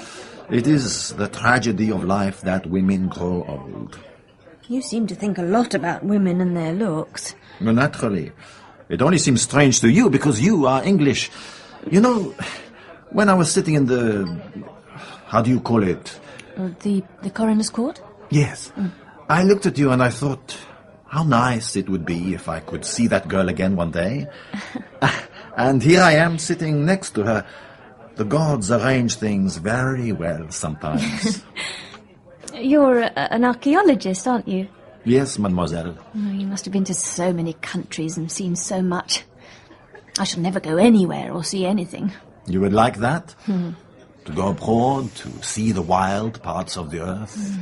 It is the tragedy of life that women grow old. You seem to think a lot about women and their looks. Naturally. It only seems strange to you because you are English. You know, when I was sitting in the... how do you call it? The coroner's court? Yes. I looked at you and I thought, how nice it would be if I could see that girl again one day. And here I am sitting next to her. The gods arrange things very well sometimes. You're an archaeologist, aren't you? Yes, mademoiselle. Oh, you must have been to so many countries and seen so much. I shall never go anywhere or see anything. You would like that? To go abroad, to see the wild parts of the earth?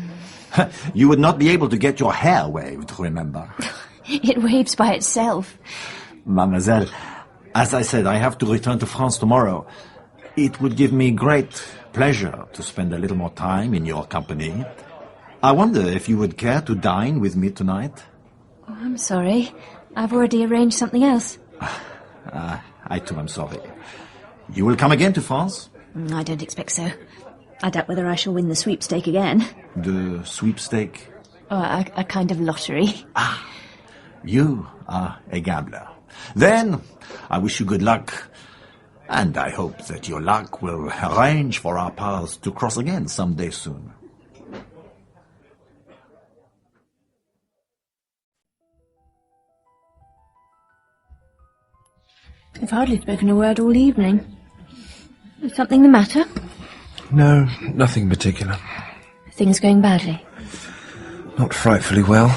You would not be able to get your hair waved, remember? It waves by itself. Mademoiselle, as I said, I have to return to France tomorrow. It would give me great pleasure to spend a little more time in your company. I wonder if you would care to dine with me tonight? Oh, I'm sorry. I've already arranged something else. I too am sorry. You will come again to France? I don't expect so. I doubt whether I shall win the sweepstake again. The sweepstake? Oh, a kind of lottery. You are a gambler. Then, I wish you good luck. And I hope that your luck will arrange for our paths to cross again someday soon. I've hardly spoken a word all evening. Is something the matter? No, nothing particular. Things going badly? Not frightfully well.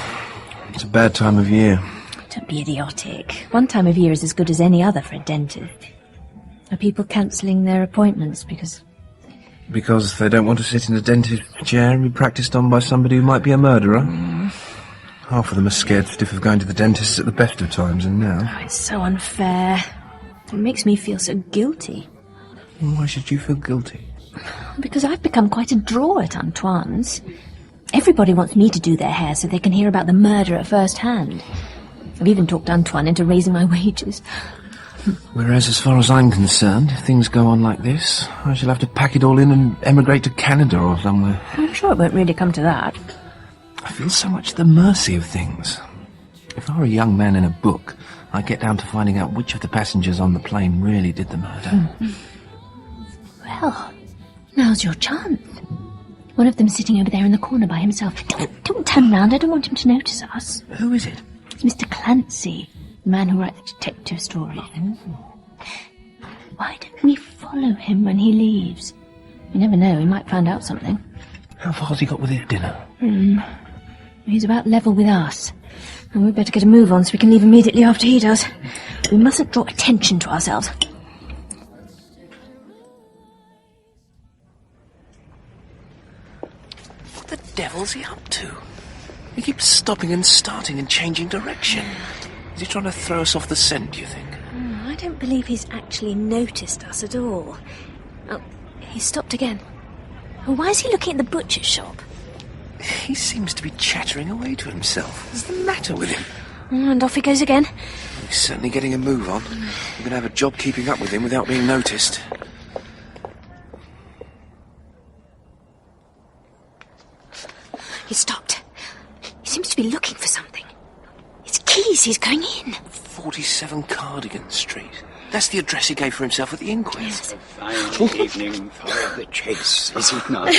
It's a bad time of year. Don't be idiotic. One time of year is as good as any other for a dentist. Are people cancelling their appointments because... Because they don't want to sit in a dentist chair and be practised on by somebody who might be a murderer? Half of them are scared stiff of going to the dentist at the best of times, and now... Oh, it's so unfair. It makes me feel so guilty. Why should you feel guilty? Because I've become quite a draw at Antoine's. Everybody wants me to do their hair so they can hear about the murder at first hand. I've even talked Antoine into raising my wages. Whereas, as far as I'm concerned, if things go on like this, I shall have to pack it all in and emigrate to Canada or somewhere. I'm sure it won't really come to that. I feel so much at the mercy of things. If I were a young man in a book, I'd get down to finding out which of the passengers on the plane really did the murder. Well, now's your chance. One of them's sitting over there in the corner by himself. Don't turn round, I don't want him to notice us. Who is it? It's Mr. Clancy, the man who writes detective stories. Why don't we follow him when he leaves? You never know, he might find out something. How far has he got with his dinner? He's about level with us. And we'd better get a move on so we can leave immediately after he does. We mustn't draw attention to ourselves. What the devil's he up to? He keeps stopping and starting and changing direction. Is he trying to throw us off the scent, do you think? I don't believe he's actually noticed us at all. Oh, he stopped again. Well, why is he looking at the butcher's shop? He seems to be chattering away to himself. What's the matter with him? And off he goes again. He's certainly getting a move on. We're going to have a job keeping up with him without being noticed. He stopped. He seems to be looking for something. His keys, he's going in. 47 Cardigan Street. That's the address he gave for himself at the inquest. A fine evening for the chase, is it not?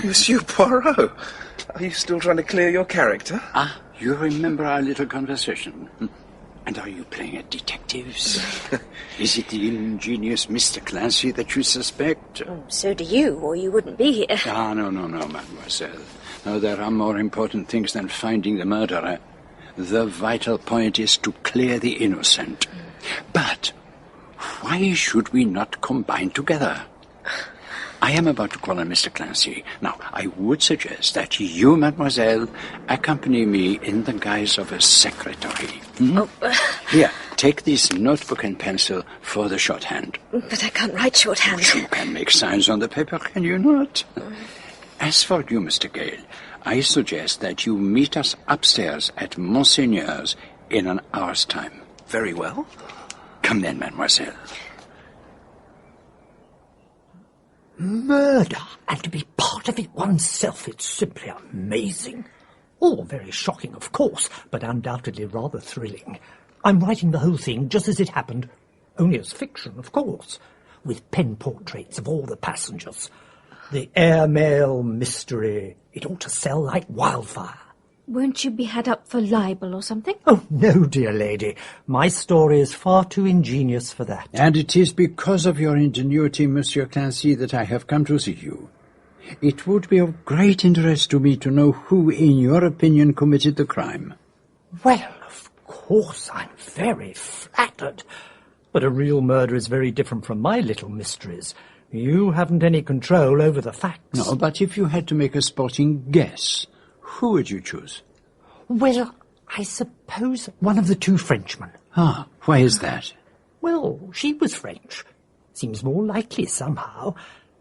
Monsieur Poirot, are you still trying to clear your character? Ah, you remember our little conversation? And are you playing at detectives? Is it the ingenious Mr. Clancy that you suspect? Oh, so do you, or you wouldn't be here. Ah, no, mademoiselle. No, there are more important things than finding the murderer. The vital point is to clear the innocent. But why should we not combine together? I am about to call on Mr. Clancy. Now, I would suggest that you, mademoiselle, accompany me in the guise of a secretary. Here, take this notebook and pencil for the shorthand. But I can't write shorthand. You can make signs on the paper, can you not? As for you, Mr. Gale, I suggest that you meet us upstairs at Monseigneur's in an hour's time. Very well. Come then, mademoiselle. Murder, and to be part of it oneself, it's simply amazing. All very shocking, of course, but undoubtedly rather thrilling. I'm writing the whole thing just as it happened, only as fiction, of course, with pen portraits of all the passengers. The airmail mystery, it ought to sell like wildfire. Won't you be had up for libel or something? Oh, no, dear lady. My story is far too ingenious for that. And it is because of your ingenuity, Monsieur Clancy, that I have come to see you. It would be of great interest to me to know who, in your opinion, committed the crime. Well, of course, I'm very flattered. But a real murder is very different from my little mysteries. You haven't any control over the facts. No, but if you had to make a sporting guess, who would you choose? Well, I suppose one of the two Frenchmen. Ah, why is that? Well, she was French. Seems more likely somehow.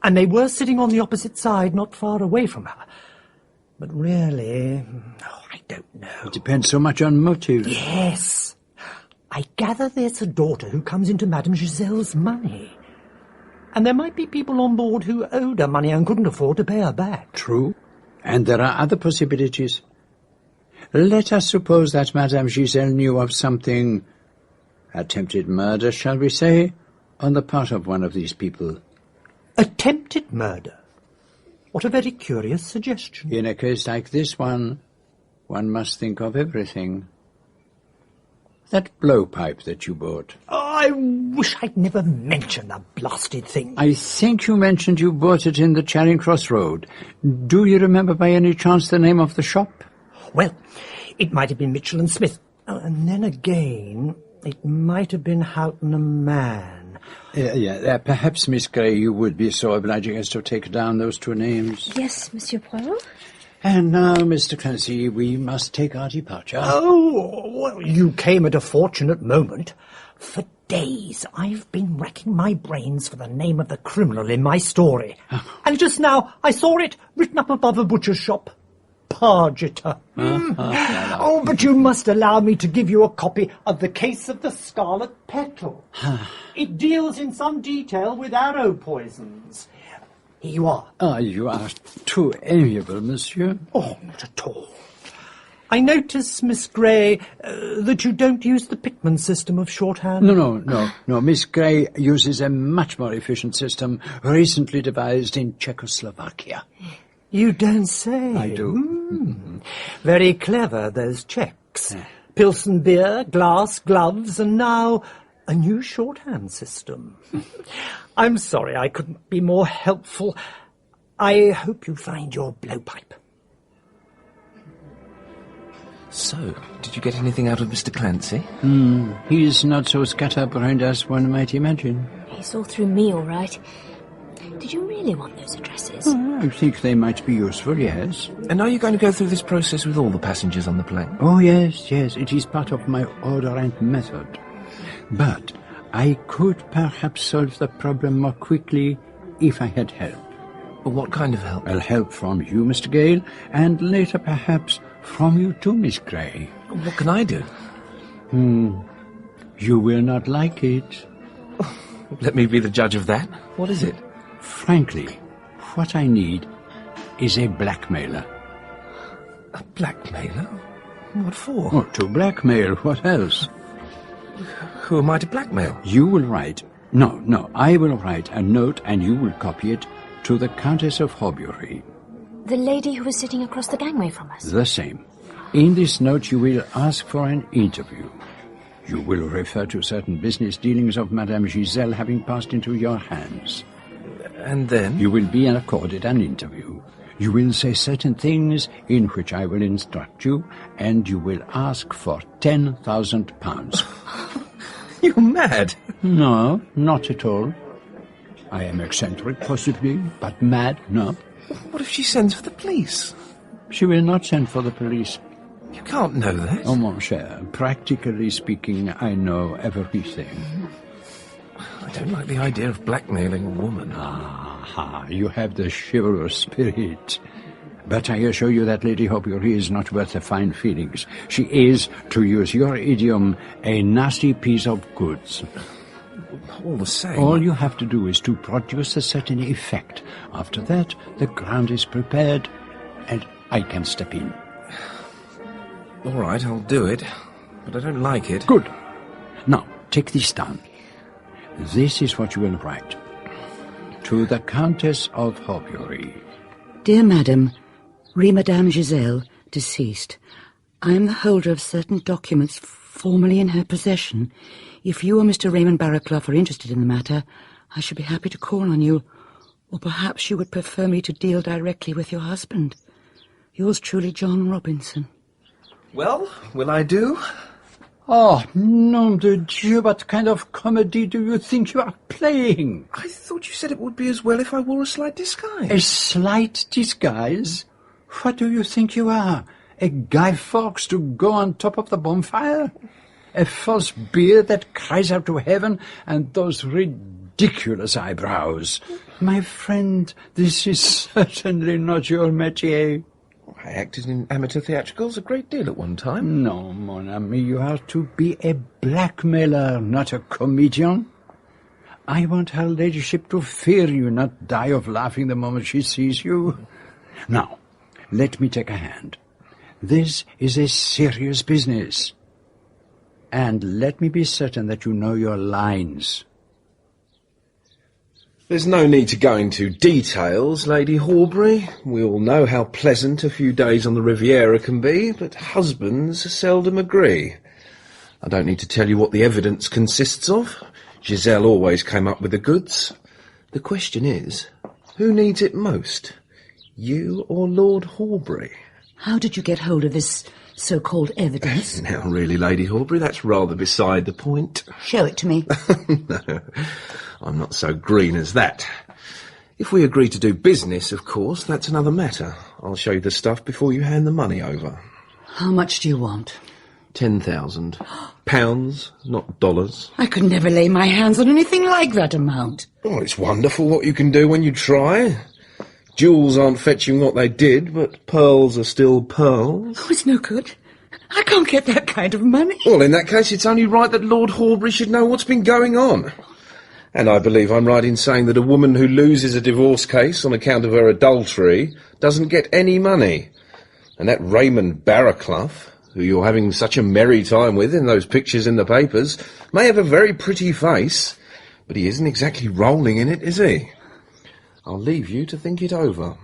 And they were sitting on the opposite side, not far away from her. But really, I don't know. It depends so much on motive. Yes. I gather there's a daughter who comes into Madame Giselle's money. And there might be people on board who owed her money and couldn't afford to pay her back. True. And there are other possibilities. Let us suppose that Madame Giselle knew of something, attempted murder, shall we say, on the part of one of these people. Attempted murder? What a very curious suggestion. In a case like this one must think of everything. That blowpipe that you bought. I wish I'd never mentioned the blasted thing. I think you mentioned you bought it in the Charing Cross Road. Do you remember by any chance the name of the shop? Well, it might have been Mitchell and Smith. And then again, it might have been Houghton a man. Perhaps, Miss Grey, you would be so obliging as to take down those two names. Yes, Monsieur Poirot. And now, Mr. Clancy, we must take our departure. Oh, well, you came at a fortunate moment. For days I've been racking my brains for the name of the criminal in my story. And just now I saw it written up above a butcher's shop. Pargeter. Oh, but you must allow me to give you a copy of The Case of the Scarlet Petal. It deals in some detail with arrow poisons. Here you are. You are too amiable, monsieur. Oh, not at all. I notice, Miss Grey, that you don't use the Pitman system of shorthand. No. Miss Grey uses a much more efficient system recently devised in Czechoslovakia. You don't say. I do. Very clever, those Czechs. Pilsen beer, glass, gloves, and now a new shorthand system. I'm sorry I couldn't be more helpful. I hope you find your blowpipe. So, did you get anything out of Mr. Clancy? He's not so scatterbrained as one might imagine. He saw through me, all right. Did you really want those addresses? I think they might be useful, yes. And are you going to go through this process with all the passengers on the plane? Oh, yes. It is part of my order and method. But I could perhaps solve the problem more quickly if I had help. But what kind of help? Well, help from you, Mr. Gale, and later perhaps from you too, Miss Grey. What can I do? You will not like it. Let me be the judge of that. What is it? Frankly, what I need is a blackmailer. A blackmailer? What for? Oh, to blackmail. What else? Who am I to blackmail? You will write... No, I will write a note and you will copy it to the Countess of Horbury. The lady who was sitting across the gangway from us? The same. In this note you will ask for an interview. You will refer to certain business dealings of Madame Giselle having passed into your hands. And then? You will be accorded an interview. You will say certain things in which I will instruct you, and you will ask for £10,000. You're mad. No, not at all. I am eccentric, possibly, but mad, no. What if she sends for the police? She will not send for the police. You can't know that. Oh, mon cher, practically speaking, I know everything. I don't like the idea of blackmailing a woman. You have the chivalrous spirit. But I assure you that Lady Horbury is not worth the fine feelings. She is, to use your idiom, a nasty piece of goods. All the same... All you have to do is to produce a certain effect. After that, the ground is prepared, and I can step in. All right, I'll do it, but I don't like it. Good. Now, take this down. This is what you will write. To the Countess of Horbury. Dear Madam, re Madame Giselle, deceased. I am the holder of certain documents formerly in her possession. If you or Mr. Raymond Barraclough are interested in the matter, I should be happy to call on you. Or perhaps you would prefer me to deal directly with your husband. Yours truly, John Robinson. Well, will I do? Oh, nom de Dieu, what kind of comedy do you think you are playing? I thought you said it would be as well if I wore a slight disguise. A slight disguise? What do you think you are? A Guy Fawkes to go on top of the bonfire? A false beard that cries out to heaven, and those ridiculous eyebrows. My friend, this is certainly not your métier. I acted in amateur theatricals a great deal at one time. No, mon ami, you are to be a blackmailer, not a comedian. I want her ladyship to fear you, not die of laughing the moment she sees you. Now, let me take a hand. This is a serious business. And let me be certain that you know your lines. There's no need to go into details, Lady Horbury. We all know how pleasant a few days on the Riviera can be, but husbands seldom agree. I don't need to tell you what the evidence consists of. Giselle always came up with the goods. The question is, who needs it most? You or Lord Horbury? How did you get hold of this so-called evidence. Now, really, Lady Horbury, that's rather beside the point. Show it to me. No, I'm not so green as that. If we agree to do business, of course, that's another matter. I'll show you the stuff before you hand the money over. How much do you want? 10,000 pounds, not dollars. I could never lay my hands on anything like that amount. Oh, it's wonderful what you can do when you try. Jewels aren't fetching what they did, but pearls are still pearls. Oh, it's no good. I can't get that kind of money. Well, in that case, it's only right that Lord Horbury should know what's been going on. And I believe I'm right in saying that a woman who loses a divorce case on account of her adultery doesn't get any money. And that Raymond Barraclough, who you're having such a merry time with in those pictures in the papers, may have a very pretty face, but he isn't exactly rolling in it, is he? I'll leave you to think it over.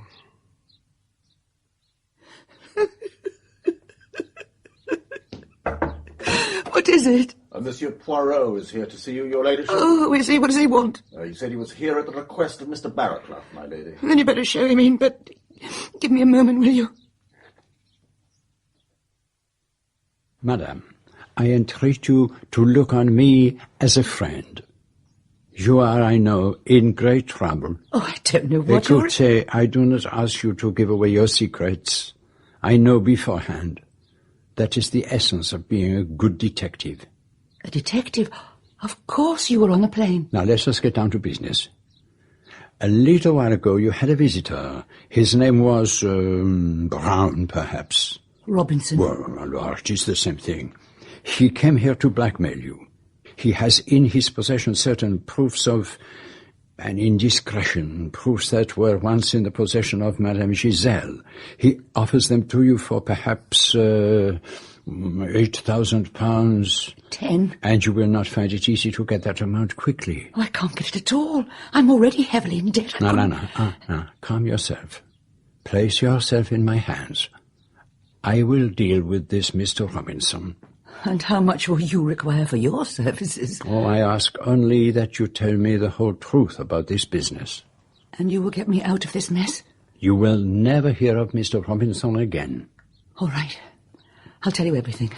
What is it? Monsieur Poirot is here to see you, your ladyship. Oh, is he? What does he want? He said he was here at the request of Mr. Barraclough, my lady. Then you better show him in, but give me a moment, will you? Madam, I entreat you to look on me as a friend. You are, I know, in great trouble. Oh, I don't know what you're... Écoutez, I do not ask you to give away your secrets. I know beforehand. That is the essence of being a good detective. A detective? Of course you were on the plane. Now let us get down to business. A little while ago you had a visitor. His name was Brown, perhaps. Robinson. Well, it is the same thing. He came here to blackmail you. He has in his possession certain proofs of an indiscretion, proofs that were once in the possession of Madame Giselle. He offers them to you for perhaps £8,000. 10. And you will not find it easy to get that amount quickly. Oh, I can't get it at all. I'm already heavily in debt. No. Calm yourself. Place yourself in my hands. I will deal with this Mr. Robinson. And how much will you require for your services? Oh, I ask only that you tell me the whole truth about this business. And you will get me out of this mess? You will never hear of Mr. Robinson again. All right. I'll tell you everything.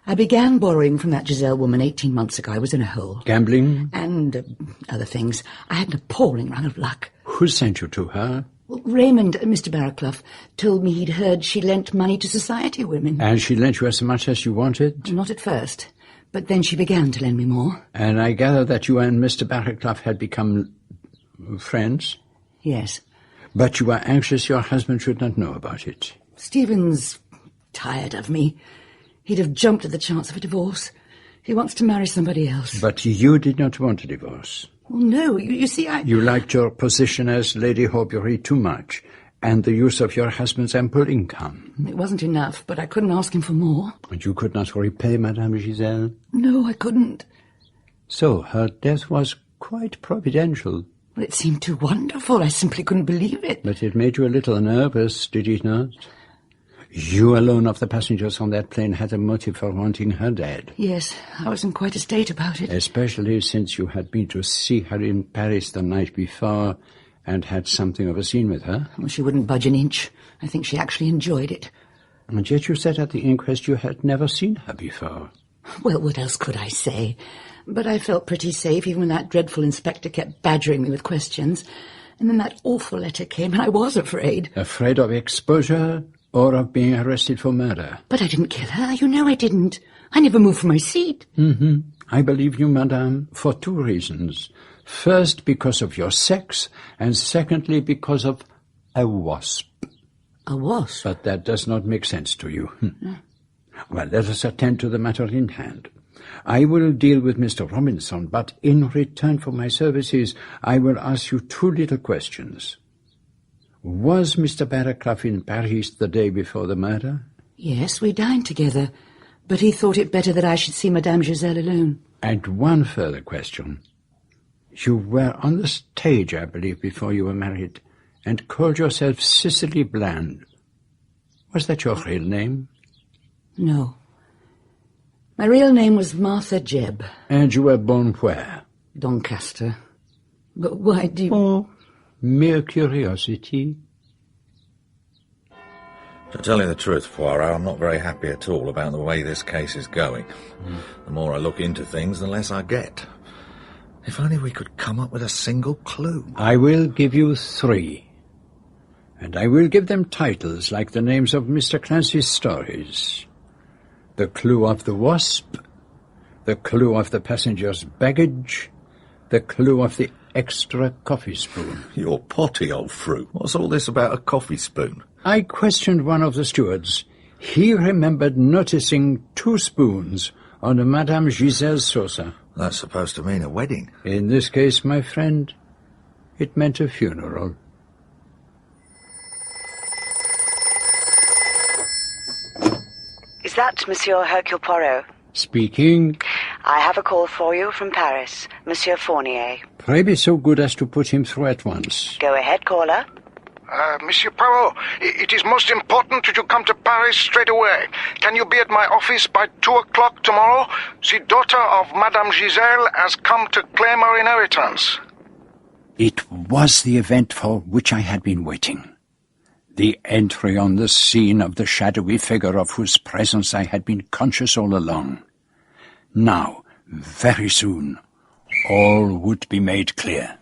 I began borrowing from that Giselle woman 18 months ago. I was in a hole. Gambling? And other things. I had an appalling run of luck. Who sent you to her? Well, Raymond, Mr. Barraclough, told me he'd heard she lent money to society women. And she lent you as much as you wanted? Not at first, but then she began to lend me more. And I gather that you and Mr. Barraclough had become friends? Yes. But you were anxious your husband should not know about it. Stephen's tired of me. He'd have jumped at the chance of a divorce. He wants to marry somebody else. But you did not want a divorce. Well, no, you see, You liked your position as Lady Horbury too much, and the use of your husband's ample income. It wasn't enough, but I couldn't ask him for more. And you could not repay Madame Giselle? No, I couldn't. So her death was quite providential. Well, it seemed too wonderful. I simply couldn't believe it. But it made you a little nervous, did it not? You alone of the passengers on that plane had a motive for wanting her dead. Yes, I was in quite a state about it. Especially since you had been to see her in Paris the night before and had something of a scene with her. Well, she wouldn't budge an inch. I think she actually enjoyed it. And yet you said at the inquest you had never seen her before. Well, what else could I say? But I felt pretty safe even when that dreadful inspector kept badgering me with questions. And then that awful letter came and I was afraid. Afraid of exposure? Or of being arrested for murder. But I didn't kill her. You know I didn't. I never moved from my seat. I believe you, madame, for two reasons. First, because of your sex, and secondly, because of a wasp. A wasp? But that does not make sense to you. Well, let us attend to the matter in hand. I will deal with Mr. Robinson, but in return for my services, I will ask you two little questions. Was Mr. Barraclough in Paris the day before the murder? Yes, we dined together, but he thought it better that I should see Madame Giselle alone. And one further question. You were on the stage, I believe, before you were married, and called yourself Cicely Bland. Was that your real name? No. My real name was Martha Jebb. And you were born where? Doncaster. But why do you... Oh, mere curiosity. To tell you the truth, Poirot, I'm not very happy at all about the way this case is going. The more I look into things, the less I get. If only we could come up with a single clue. I will give you 3. And I will give them titles like the names of Mr. Clancy's stories. The Clue of the Wasp, The Clue of the Passenger's Baggage, The Clue of the Extra Coffee Spoon. You're potty, old fruit. What's all this about a coffee spoon? I questioned one of the stewards. He remembered noticing 2 spoons on a Madame Giselle's saucer. That's supposed to mean a wedding. In this case, my friend, it meant a funeral. Is that Monsieur Hercule Poirot? Speaking. I have a call for you from Paris, Monsieur Fournier. Pray be so good as to put him through at once. Go ahead, caller. Monsieur Poirot, it is most important that you come to Paris straight away. Can you be at my office by 2 o'clock tomorrow? The daughter of Madame Giselle has come to claim her inheritance. It was the event for which I had been waiting. The entry on the scene of the shadowy figure of whose presence I had been conscious all along. Now, very soon, all would be made clear.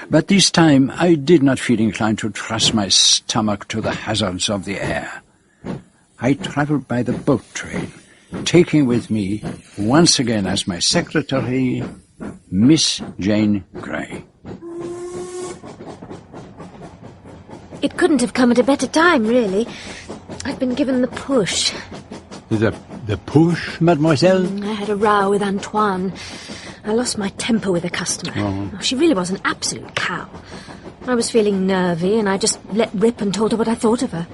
But this time I did not feel inclined to trust my stomach to the hazards of the air. I travelled by the boat train, taking with me, once again as my secretary, Miss Jane Grey. It couldn't have come at a better time, really. I've been given the push. The push, mademoiselle? I had a row with Antoine. I lost my temper with a customer. Oh. She really was an absolute cow. I was feeling nervy, and I just let rip and told her what I thought of her.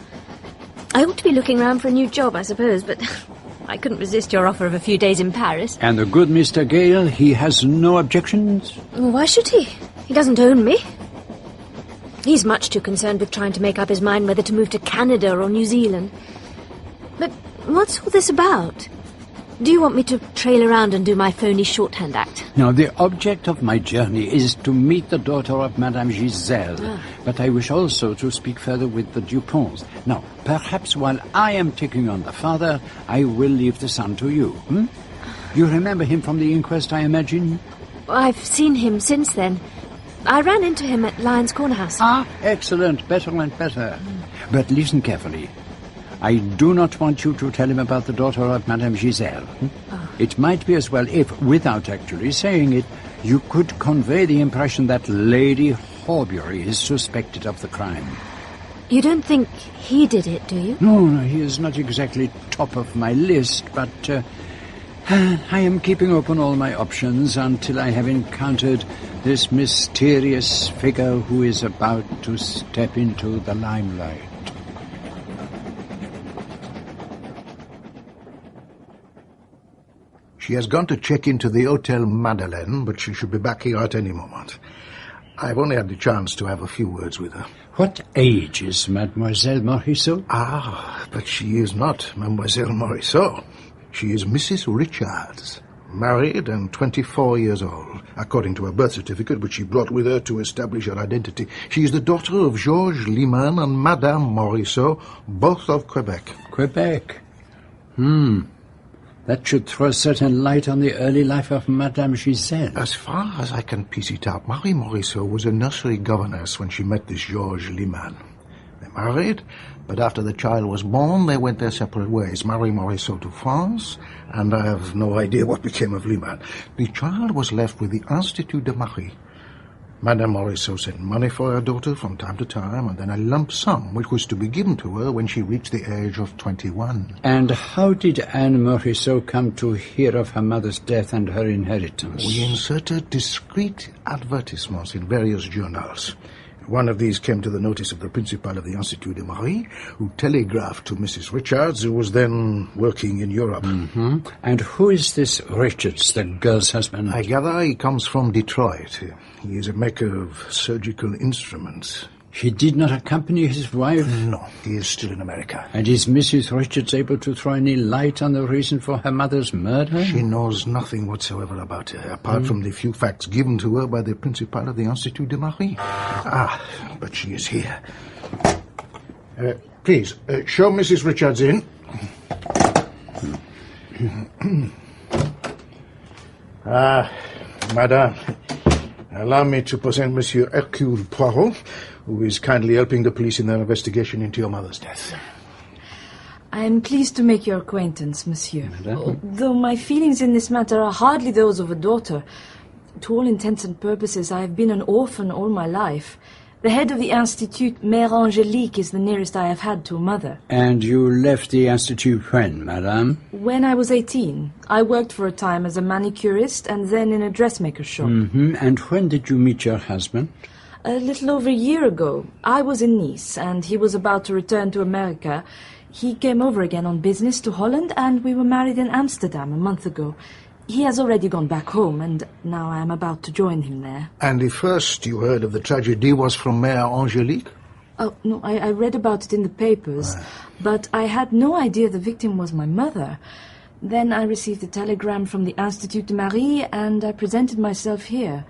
I ought to be looking round for a new job, I suppose, but I couldn't resist your offer of a few days in Paris. And the good Mr. Gale, he has no objections? Well, why should he? He doesn't own me. He's much too concerned with trying to make up his mind whether to move to Canada or New Zealand. But what's all this about? Do you want me to trail around and do my phony shorthand act? Now, the object of my journey is to meet the daughter of Madame Giselle. But I wish also to speak further with the Duponts. Now, perhaps while I am taking on the father, I will leave the son to you. You remember him from the inquest, I imagine? I've seen him since then. I ran into him at Lyons Corner House. Ah, excellent. Better and better. But listen carefully. I do not want you to tell him about the daughter of Madame Giselle. It might be as well if, without actually saying it, you could convey the impression that Lady Horbury is suspected of the crime. You don't think he did it, do you? No, he is not exactly top of my list, but I am keeping open all my options until I have encountered this mysterious figure who is about to step into the limelight. She has gone to check into the Hotel Madeleine, but she should be back here at any moment. I've only had the chance to have a few words with her. What age is Mademoiselle Morisot? Ah, but she is not Mademoiselle Morisot. She is Mrs. Richards, married and 24 years old, according to her birth certificate, which she brought with her to establish her identity. She is the daughter of Georges Liman and Madame Morisot, both of Quebec. Quebec? That should throw a certain light on the early life of Madame Giselle. As far as I can piece it out, Marie Morisot was a nursery governess when she met this Georges Liman. They married, but after the child was born, they went their separate ways. Marie Morisot to France, and I have no idea what became of Liman. The child was left with the Institut de Marie. Madame Morisot sent money for her daughter from time to time, and then a lump sum, which was to be given to her when she reached the age of 21. And how did Anne Morisot come to hear of her mother's death and her inheritance? We inserted discreet advertisements in various journals. One of these came to the notice of the principal of the Institut de Marie, who telegraphed to Mrs. Richards, who was then working in Europe. And who is this Richards, the girl's husband? I gather he comes from Detroit. He is a maker of surgical instruments. He did not accompany his wife? No, he is still in America. And is Mrs. Richards able to throw any light on the reason for her mother's murder? She knows nothing whatsoever about her, apart from the few facts given to her by the principal of the Institut de Marie. But she is here. Please, show Mrs. Richards in. Madame, allow me to present Monsieur Hercule Poirot, who is kindly helping the police in their investigation into your mother's death. I am pleased to make your acquaintance, monsieur. Though my feelings in this matter are hardly those of a daughter. To all intents and purposes, I have been an orphan all my life. The head of the Institut, Mère Angélique, is the nearest I have had to a mother. And you left the Institute when, madame? When I was 18. I worked for a time as a manicurist and then in a dressmaker's shop. Mm-hmm. And when did you meet your husband? A little over a year ago. I was in Nice, and he was about to return to America. He came over again on business to Holland, and we were married in Amsterdam a month ago. He has already gone back home, and now I am about to join him there. And the first you heard of the tragedy was from Mère Angélique? Oh, no, I read about it in the papers, but I had no idea the victim was my mother. Then I received a telegram from the Institut de Marie, and I presented myself here.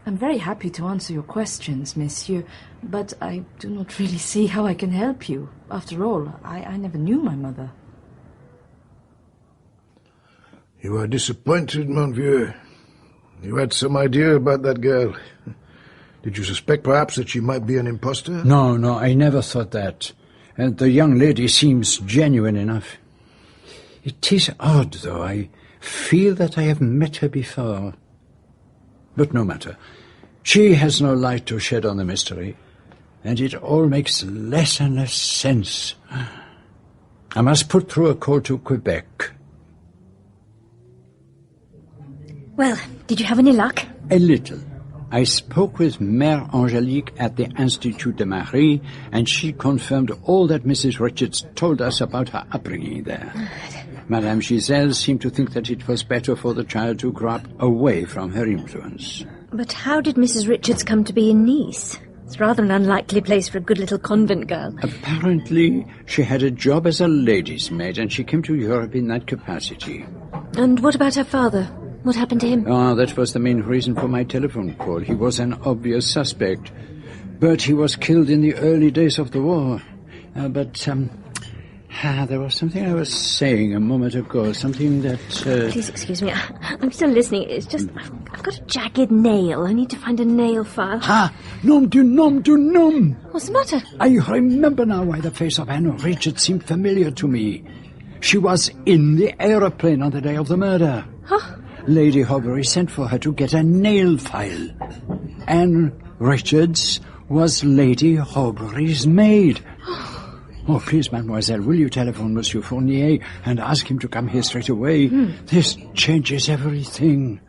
I'm very happy to answer your questions, monsieur, but I do not really see how I can help you. After all, I never knew my mother. You are disappointed, mon vieux. You had some idea about that girl. Did you suspect, perhaps, that she might be an impostor? No, I never thought that. And the young lady seems genuine enough. It is odd, though. I feel that I have met her before. But no matter. She has no light to shed on the mystery, and it all makes less and less sense. I must put through a call to Quebec. Well, did you have any luck? A little. I spoke with Mère Angélique at the Institut de Marie, and she confirmed all that Mrs. Richards told us about her upbringing there. Madame Giselle seemed to think that it was better for the child to grow up away from her influence. But how did Mrs. Richards come to be in Nice? It's rather an unlikely place for a good little convent girl. Apparently, she had a job as a lady's maid, and she came to Europe in that capacity. And what about her father? What happened to him? That was the main reason for my telephone call. He was an obvious suspect. But he was killed in the early days of the war. There was something I was saying a moment ago, something that... Please excuse me, I'm still listening. It's just, I've got a jagged nail. I need to find a nail file. Nom du nom! What's the matter? I remember now why the face of Anne Richards seemed familiar to me. She was in the aeroplane on the day of the murder. Huh? Lady Horbury sent for her to get a nail file. Anne Richards was Lady Horbury's maid. Oh, please, mademoiselle, will you telephone Monsieur Fournier and ask him to come here straight away? This changes everything.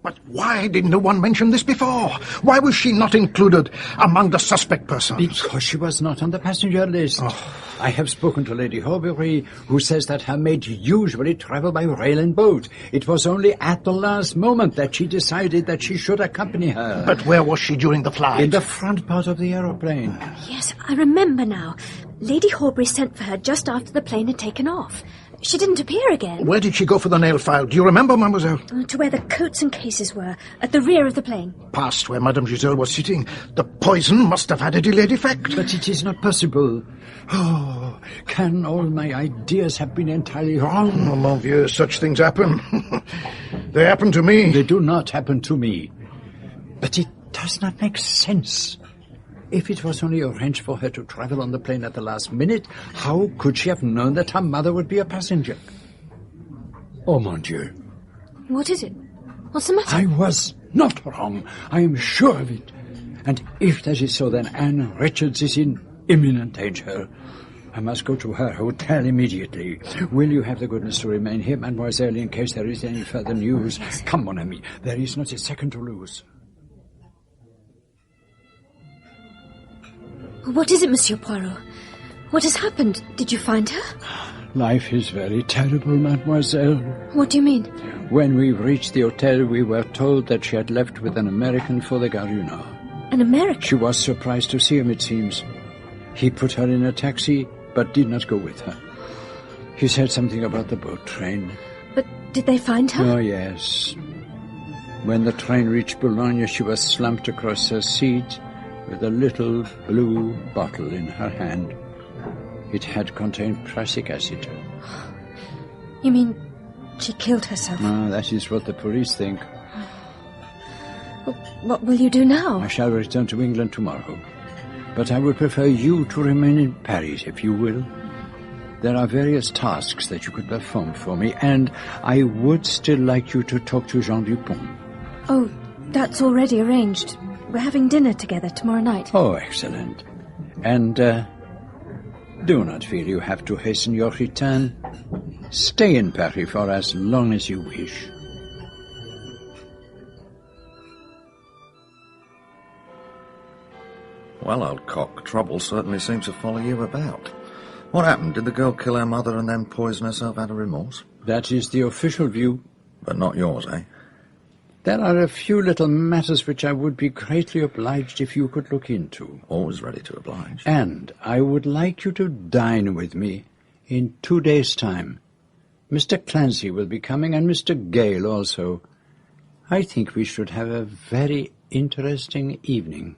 But why did no one mention this before? Why was she not included among the suspect persons? Because she was not on the passenger list. I have spoken to Lady Horbury, who says that her maid usually travel by rail and boat. It was only at the last moment that she decided that she should accompany her. But where was she during the flight? In the front part of the aeroplane. Yes, I remember now. Lady Horbury sent for her just after the plane had taken off. She didn't appear again. Where did she go for the nail file? Do you remember, mademoiselle? To where the coats and cases were, at the rear of the plane. Past where Madame Giselle was sitting. The poison must have had a delayed effect. But it is not possible. Oh, can all my ideas have been entirely wrong? Oh, mon vieux, such things happen. They happen to me. They do not happen to me. But it does not make sense. If it was only arranged for her to travel on the plane at the last minute, how could she have known that her mother would be a passenger? Oh, mon Dieu. What is it? What's the matter? I was not wrong. I am sure of it. And if that is so, then Anne Richards is in imminent danger. I must go to her hotel immediately. Will you have the goodness to remain here, mademoiselle, in case there is any further news? Yes. Come, mon ami. There is not a second to lose. What is it, Monsieur Poirot? What has happened? Did you find her? Life is very terrible, mademoiselle. What do you mean? When we reached the hotel, we were told that she had left with an American for the Gare du Nord. An American? She was surprised to see him, it seems. He put her in a taxi, but did not go with her. He said something about the boat train. But did they find her? Oh, yes. When the train reached Boulogne, she was slumped across her seat, with a little blue bottle in her hand. It had contained prussic acid. You mean she killed herself? Ah, that is what the police think. Well, what will you do now? I shall return to England tomorrow. But I would prefer you to remain in Paris, if you will. There are various tasks that you could perform for me, and I would still like you to talk to Jean Dupont. Oh, that's already arranged. We're having dinner together tomorrow night. Oh, excellent. And, do not feel you have to hasten your return. Stay in Paris for as long as you wish. Well, old cock, trouble certainly seems to follow you about. What happened? Did the girl kill her mother and then poison herself out of remorse? That is the official view. But not yours, eh? There are a few little matters which I would be greatly obliged if you could look into. Always ready to oblige. And I would like you to dine with me in 2 days' time. Mr. Clancy will be coming, and Mr. Gale also. I think we should have a very interesting evening.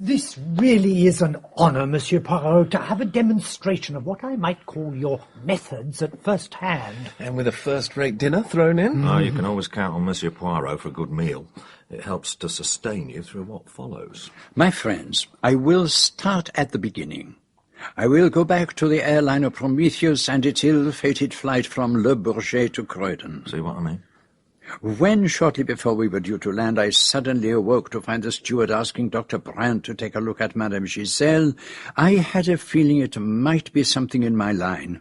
This really is an honour, Monsieur Poirot, to have a demonstration of what I might call your methods at first hand. And with a first-rate dinner thrown in? Oh, you can always count on Monsieur Poirot for a good meal. It helps to sustain you through what follows. My friends, I will start at the beginning. I will go back to the airliner Prometheus and its ill-fated flight from Le Bourget to Croydon. See what I mean? When, shortly before we were due to land, I suddenly awoke to find the steward asking Dr. Brandt to take a look at Madame Giselle, I had a feeling it might be something in my line.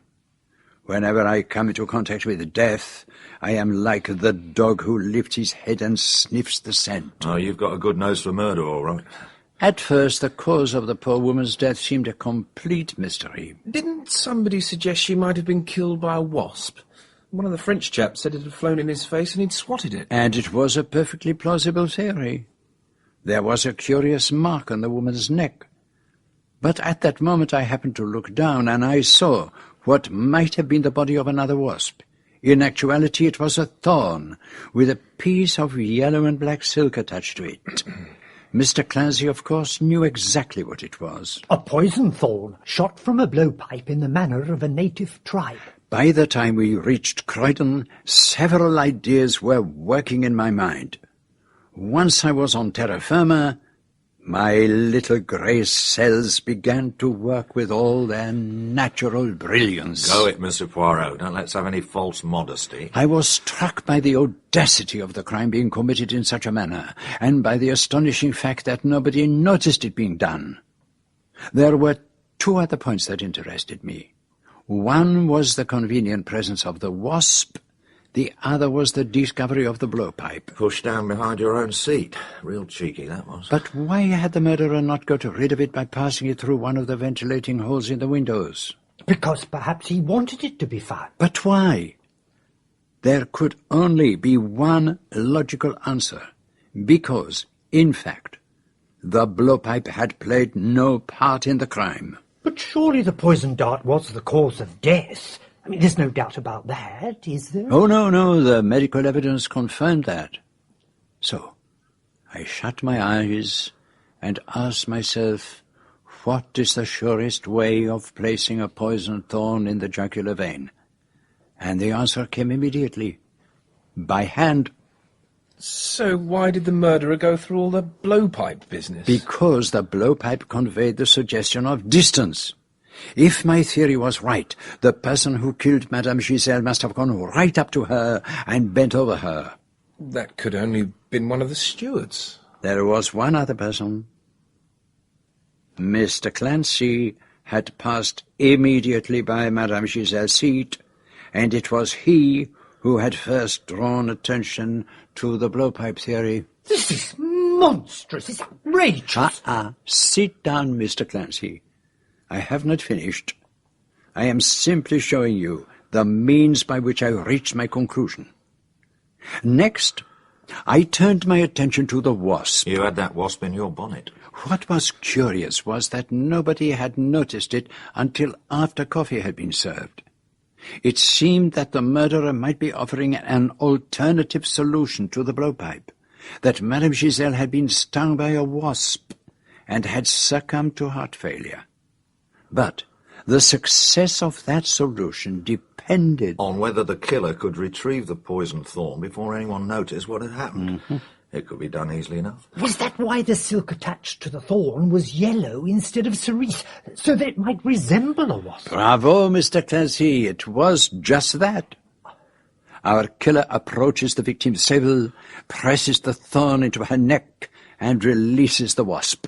Whenever I come into contact with death, I am like the dog who lifts his head and sniffs the scent. Oh, you've got a good nose for murder, all right. At first, the cause of the poor woman's death seemed a complete mystery. Didn't somebody suggest she might have been killed by a wasp? One of the French chaps said it had flown in his face and he'd swatted it. And it was a perfectly plausible theory. There was a curious mark on the woman's neck. But at that moment I happened to look down, and I saw what might have been the body of another wasp. In actuality, it was a thorn, with a piece of yellow and black silk attached to it. Mr. Clancy, of course, knew exactly what it was. A poison thorn, shot from a blowpipe in the manner of a native tribe. By the time we reached Croydon, several ideas were working in my mind. Once I was on terra firma, my little grey cells began to work with all their natural brilliance. Go it, Monsieur Poirot. Don't let's have any false modesty. I was struck by the audacity of the crime being committed in such a manner, and by the astonishing fact that nobody noticed it being done. There were 2 other points that interested me. One was the convenient presence of the wasp. The other was the discovery of the blowpipe. Pushed down behind your own seat. Real cheeky, that was. But why had the murderer not got rid of it by passing it through one of the ventilating holes in the windows? Because perhaps he wanted it to be found. But why? There could only be one logical answer. Because, in fact, the blowpipe had played no part in the crime. But surely the poison dart was the cause of death. I mean, there's no doubt about that, is there? Oh, no, the medical evidence confirmed that. So, I shut my eyes and asked myself, what is the surest way of placing a poisoned thorn in the jugular vein? And the answer came immediately. By hand. So why did the murderer go through all the blowpipe business? Because the blowpipe conveyed the suggestion of distance. If my theory was right, the person who killed Madame Giselle must have gone right up to her and bent over her. That could only have been one of the stewards. There was one other person. Mr. Clancy had passed immediately by Madame Giselle's seat, and it was he who had first drawn attention to the blowpipe theory. This is monstrous. It's outrageous. Sit down, Mr. Clancy. I have not finished. I am simply showing you the means by which I reached my conclusion. Next, I turned my attention to the wasp. You had that wasp in your bonnet. What was curious was that nobody had noticed it until after coffee had been served. It seemed that the murderer might be offering an alternative solution to the blowpipe, that Madame Giselle had been stung by a wasp and had succumbed to heart failure. But the success of that solution depended on whether the killer could retrieve the poisoned thorn before anyone noticed what had happened. It could be done easily enough. Was that why the silk attached to the thorn was yellow instead of cerise, so that it might resemble a wasp? Bravo, Mr. Clancy. It was just that. Our killer approaches the victim's table, presses the thorn into her neck, and releases the wasp.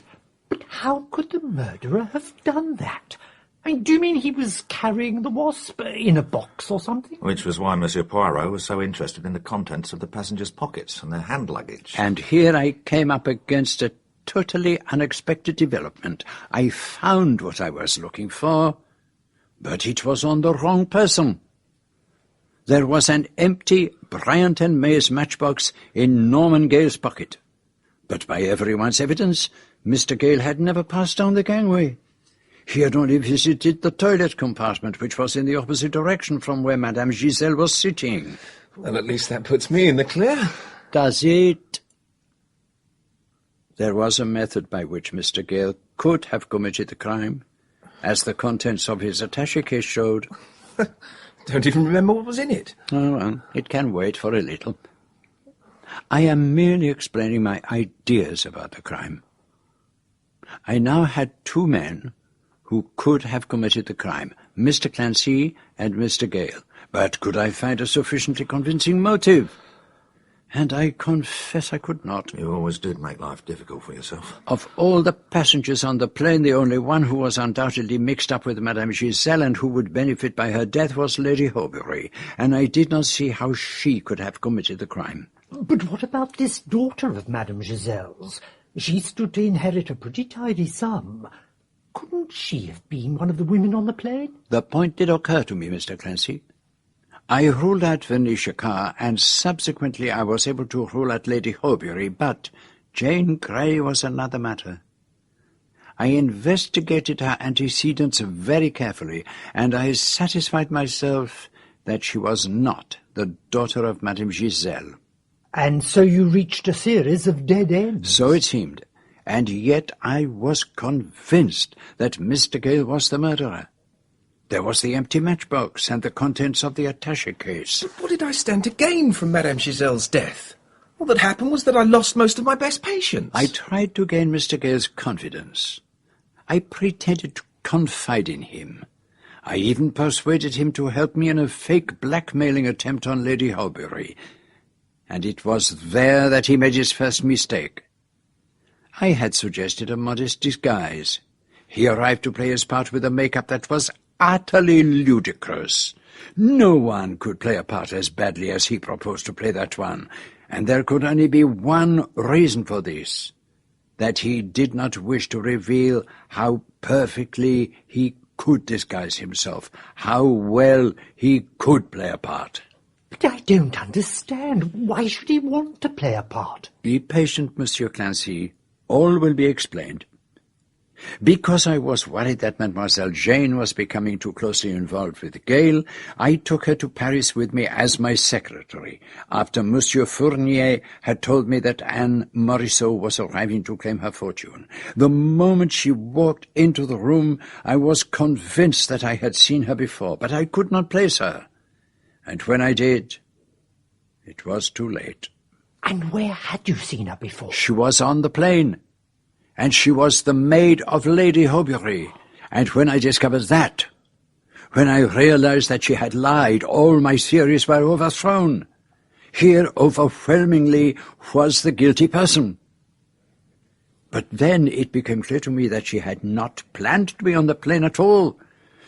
But how could the murderer have done that? I mean, do you mean he was carrying the wasp in a box or something? Which was why Monsieur Poirot was so interested in the contents of the passengers' pockets and their hand luggage. And here I came up against a totally unexpected development. I found what I was looking for, but it was on the wrong person. There was an empty Bryant and May's matchbox in Norman Gale's pocket. But by everyone's evidence, Mr. Gale had never passed down the gangway. He had only visited the toilet compartment, which was in the opposite direction from where Madame Giselle was sitting. Well, at least that puts me in the clear. Does it? There was a method by which Mr. Gale could have committed the crime, as the contents of his attaché case showed. Don't even remember what was in it. Oh, well, it can wait for a little. I am merely explaining my ideas about the crime. I now had two men who could have committed the crime, Mr. Clancy and Mr. Gale. But could I find a sufficiently convincing motive? And I confess I could not. You always did make life difficult for yourself. Of all the passengers on the plane, the only one who was undoubtedly mixed up with Madame Giselle and who would benefit by her death was Lady Horbury, and I did not see how she could have committed the crime. But what about this daughter of Madame Giselle's? She stood to inherit a pretty tidy sum. Couldn't she have been one of the women on the plane? The point did occur to me, Mr. Clancy. I ruled out Venetia Carr, and subsequently I was able to rule out Lady Horbury, but Jane Grey was another matter. I investigated her antecedents very carefully, and I satisfied myself that she was not the daughter of Madame Giselle. And so you reached a series of dead ends? So it seemed. And yet I was convinced that Mr. Gale was the murderer. There was the empty matchbox and the contents of the attaché case. But what did I stand to gain from Madame Giselle's death? All that happened was that I lost most of my best patients. I tried to gain Mr. Gale's confidence. I pretended to confide in him. I even persuaded him to help me in a fake blackmailing attempt on Lady Horbury. And it was there that he made his first mistake. I had suggested a modest disguise. He arrived to play his part with a makeup that was utterly ludicrous. No one could play a part as badly as he proposed to play that one, and there could only be one reason for this, that he did not wish to reveal how perfectly he could disguise himself, how well he could play a part. But I don't understand. Why should he want to play a part? Be patient, Monsieur Clancy. All will be explained. Because I was worried that Mademoiselle Jane was becoming too closely involved with Gale, I took her to Paris with me as my secretary, after Monsieur Fournier had told me that Anne Morisot was arriving to claim her fortune. The moment she walked into the room, I was convinced that I had seen her before, but I could not place her. And when I did, it was too late. And where had you seen her before? She was on the plane, and she was the maid of Lady Horbury. And when I discovered that, when I realized that she had lied, all my theories were overthrown. Here, overwhelmingly, was the guilty person. But then it became clear to me that she had not planned to be on the plane at all.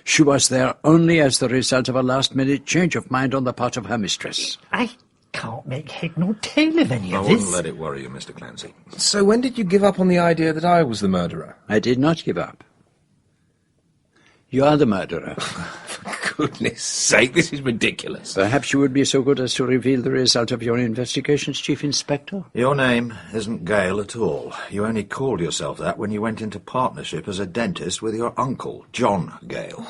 She was there only as the result of a last-minute change of mind on the part of her mistress. I can't make head nor tail of any of I this. wouldn't let it worry you, Mr. Clancy. So when did you give up on the idea that I was the murderer? I did not give up. You are the murderer. For goodness sake, this is ridiculous. Perhaps you would be so good as to reveal the result of your investigations, Chief Inspector? Your name isn't Gale at all. You only called yourself that when you went into partnership as a dentist with your uncle, John Gale.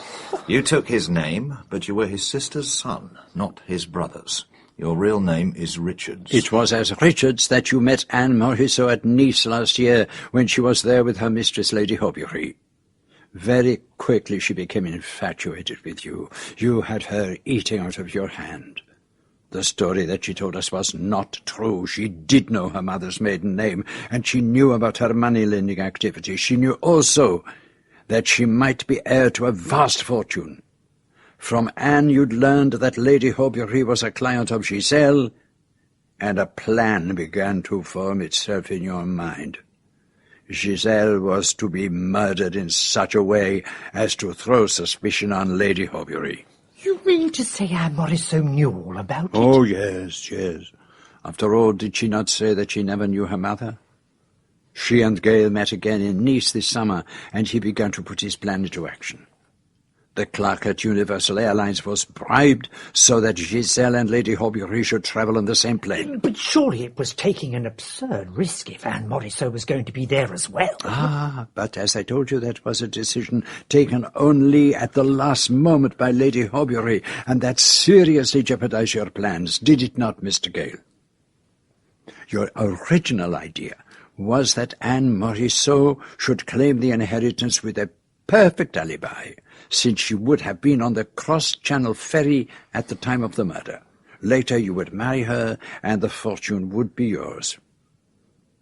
You took his name, but you were his sister's son, not his brother's. Your real name is Richards. It was as Richards that you met Anne Morisot at Nice last year when she was there with her mistress, Lady Horbury. Very quickly she became infatuated with you. You had her eating out of your hand. The story that she told us was not true. She did know her mother's maiden name, and she knew about her money-lending activity. She knew also that she might be heir to a vast fortune. From Anne you'd learned that Lady Horbury was a client of Giselle, and a plan began to form itself in your mind. Giselle was to be murdered in such a way as to throw suspicion on Lady Horbury. You mean to say Anne Morisot knew all about it? Oh, yes, yes. After all, did she not say that she never knew her mother? She and Gale met again in Nice this summer, and he began to put his plan into action. The clerk at Universal Airlines was bribed so that Giselle and Lady Horbury should travel on the same plane. But surely it was taking an absurd risk if Anne Morisot was going to be there as well. Ah, but as I told you, that was a decision taken only at the last moment by Lady Horbury, and that seriously jeopardized your plans, did it not, Mr. Gale? Your original idea was that Anne Morisot should claim the inheritance with a perfect alibi, since she would have been on the cross-channel ferry at the time of the murder. Later you would marry her, and the fortune would be yours.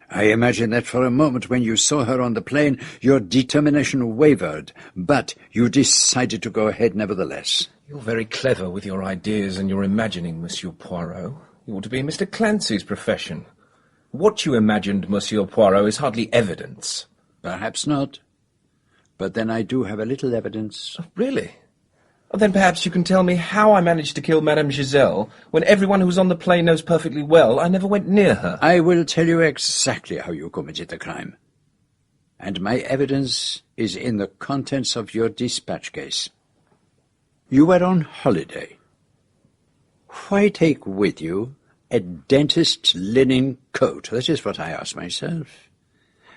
I imagine that for a moment when you saw her on the plane, your determination wavered, but you decided to go ahead nevertheless. You're very clever with your ideas and your imagining, Monsieur Poirot. You ought to be in Mr. Clancy's profession. What you imagined, Monsieur Poirot, is hardly evidence. Perhaps not. But then I do have a little evidence. Oh, really? Well, then perhaps you can tell me how I managed to kill Madame Giselle, when everyone who was on the plane knows perfectly well I never went near her. I will tell you exactly how you committed the crime. And my evidence is in the contents of your dispatch case. You were on holiday. Why take with you a dentist's linen coat? That is what I ask myself.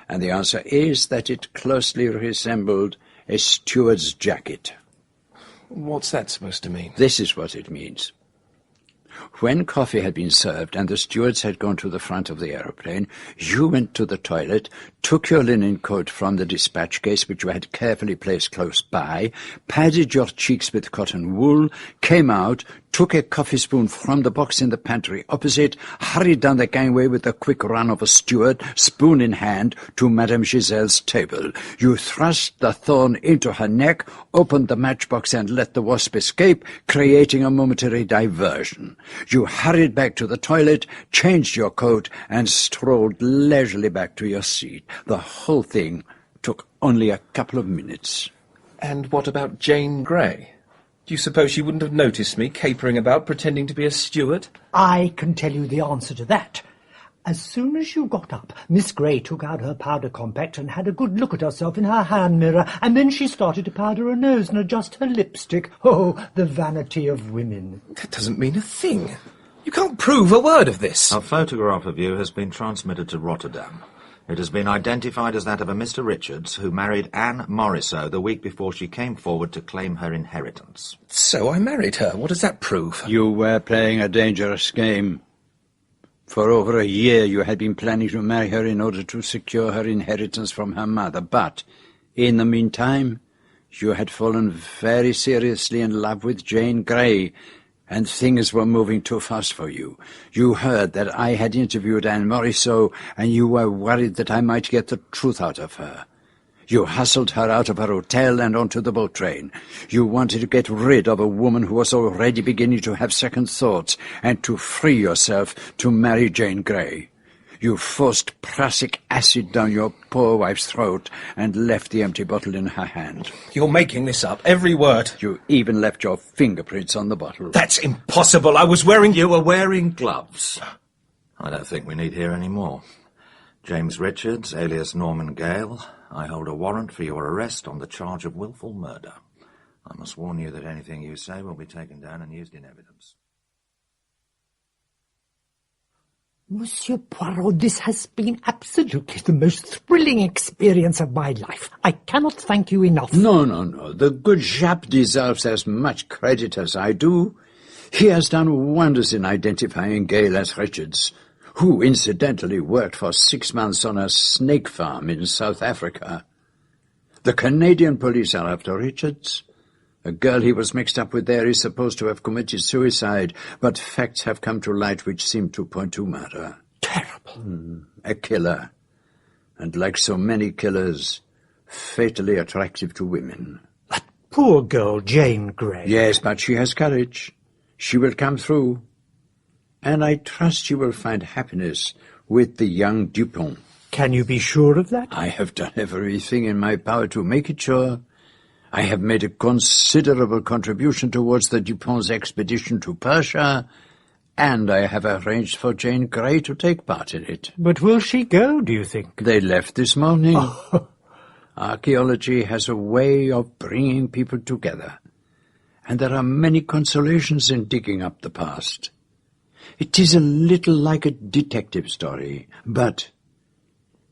And the answer is that it closely resembled a steward's jacket. What's that supposed to mean? This is what it means. When coffee had been served and the stewards had gone to the front of the aeroplane, you went to the toilet, took your linen coat from the dispatch case which you had carefully placed close by, padded your cheeks with cotton wool, came out, took a coffee spoon from the box in the pantry opposite, hurried down the gangway with the quick run of a steward, spoon in hand, to Madame Giselle's table. You thrust the thorn into her neck, opened the matchbox and let the wasp escape, creating a momentary diversion. You hurried back to the toilet, changed your coat, and strolled leisurely back to your seat. The whole thing took only a couple of minutes. And what about Jane Grey? Do you suppose she wouldn't have noticed me capering about, pretending to be a steward? I can tell you the answer to that. As soon as you got up, Miss Grey took out her powder compact and had a good look at herself in her hand mirror, and then she started to powder her nose and adjust her lipstick. Oh, the vanity of women. That doesn't mean a thing. You can't prove a word of this. A photograph of you has been transmitted to Rotterdam. It has been identified as that of a Mr. Richards, who married Anne Morisot the week before she came forward to claim her inheritance. So I married her. What does that prove? You were playing a dangerous game. For over a year you had been planning to marry her in order to secure her inheritance from her mother, but in the meantime you had fallen very seriously in love with Jane Grey, and things were moving too fast for you. You heard that I had interviewed Anne Morisot, and you were worried that I might get the truth out of her. You hustled her out of her hotel and onto the boat train. You wanted to get rid of a woman who was already beginning to have second thoughts, and to free yourself to marry Jane Grey. You forced prussic acid down your poor wife's throat and left the empty bottle in her hand. You're making this up, every word. You even left your fingerprints on the bottle. That's impossible. I was wearing... You were wearing gloves. I don't think we need hear any more. James Richards, alias Norman Gale, I hold a warrant for your arrest on the charge of willful murder. I must warn you that anything you say will be taken down and used in evidence. Monsieur Poirot, this has been absolutely the most thrilling experience of my life. I cannot thank you enough. No. The good Jap deserves as much credit as I do. He has done wonders in identifying Gail as Richards, who incidentally worked for 6 months on a snake farm in South Africa. The Canadian police are after Richards. A girl he was mixed up with there is supposed to have committed suicide, but facts have come to light which seem to point to murder. Terrible. A killer. And like so many killers, fatally attractive to women. That poor girl, Jane Grey. Yes, but she has courage. She will come through. And I trust she will find happiness with the young Dupont. Can you be sure of that? I have done everything in my power to make it sure. I have made a considerable contribution towards the Dupont's expedition to Persia, and I have arranged for Jane Grey to take part in it. But will she go, do you think? They left this morning. Archaeology has a way of bringing people together, and there are many consolations in digging up the past. It is a little like a detective story, but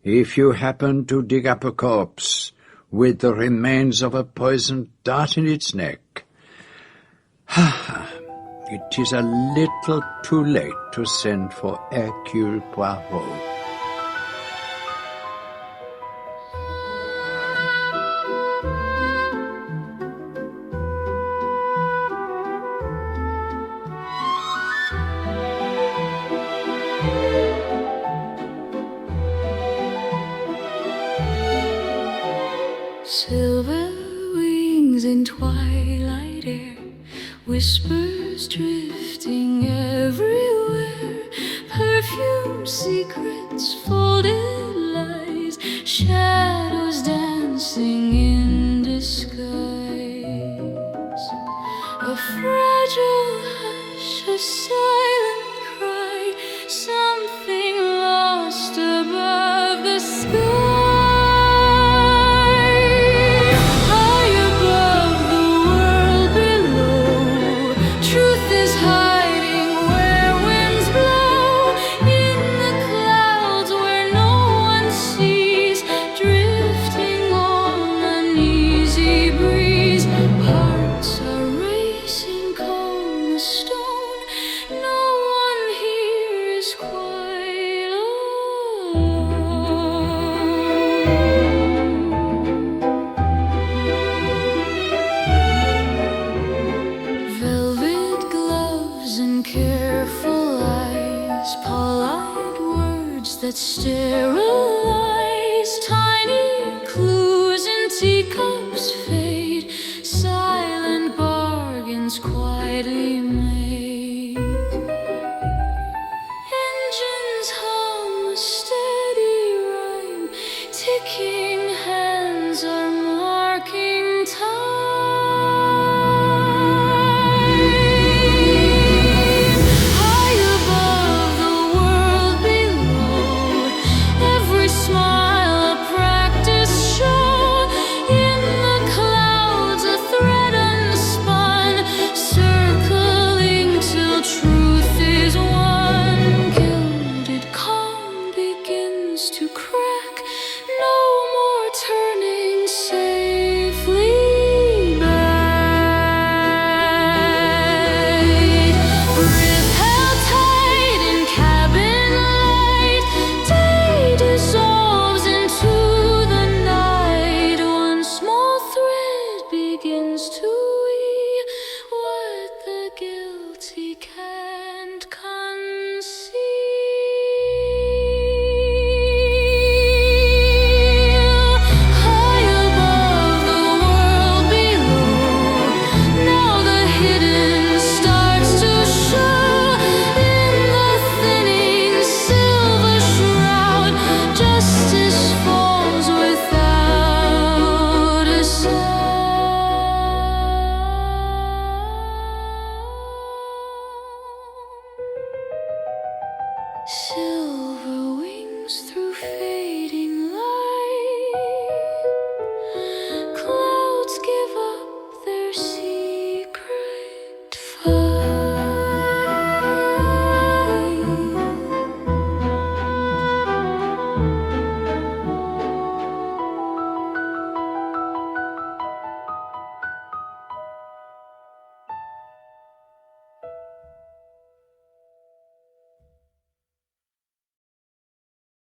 if you happen to dig up a corpse with the remains of a poisoned dart in its neck, it is a little too late to send for Hercule Poirot. Silver wings in twilight air, whispers drifting everywhere, perfume secrets, folded lies, shadows dancing in disguise. A fragile hush, a silent cry, something lost above the sky. That sterilize tiny clues in teacups fade, silent bargains quietly made. Engines hum a steady rhyme, ticking hands are marking time. To cry.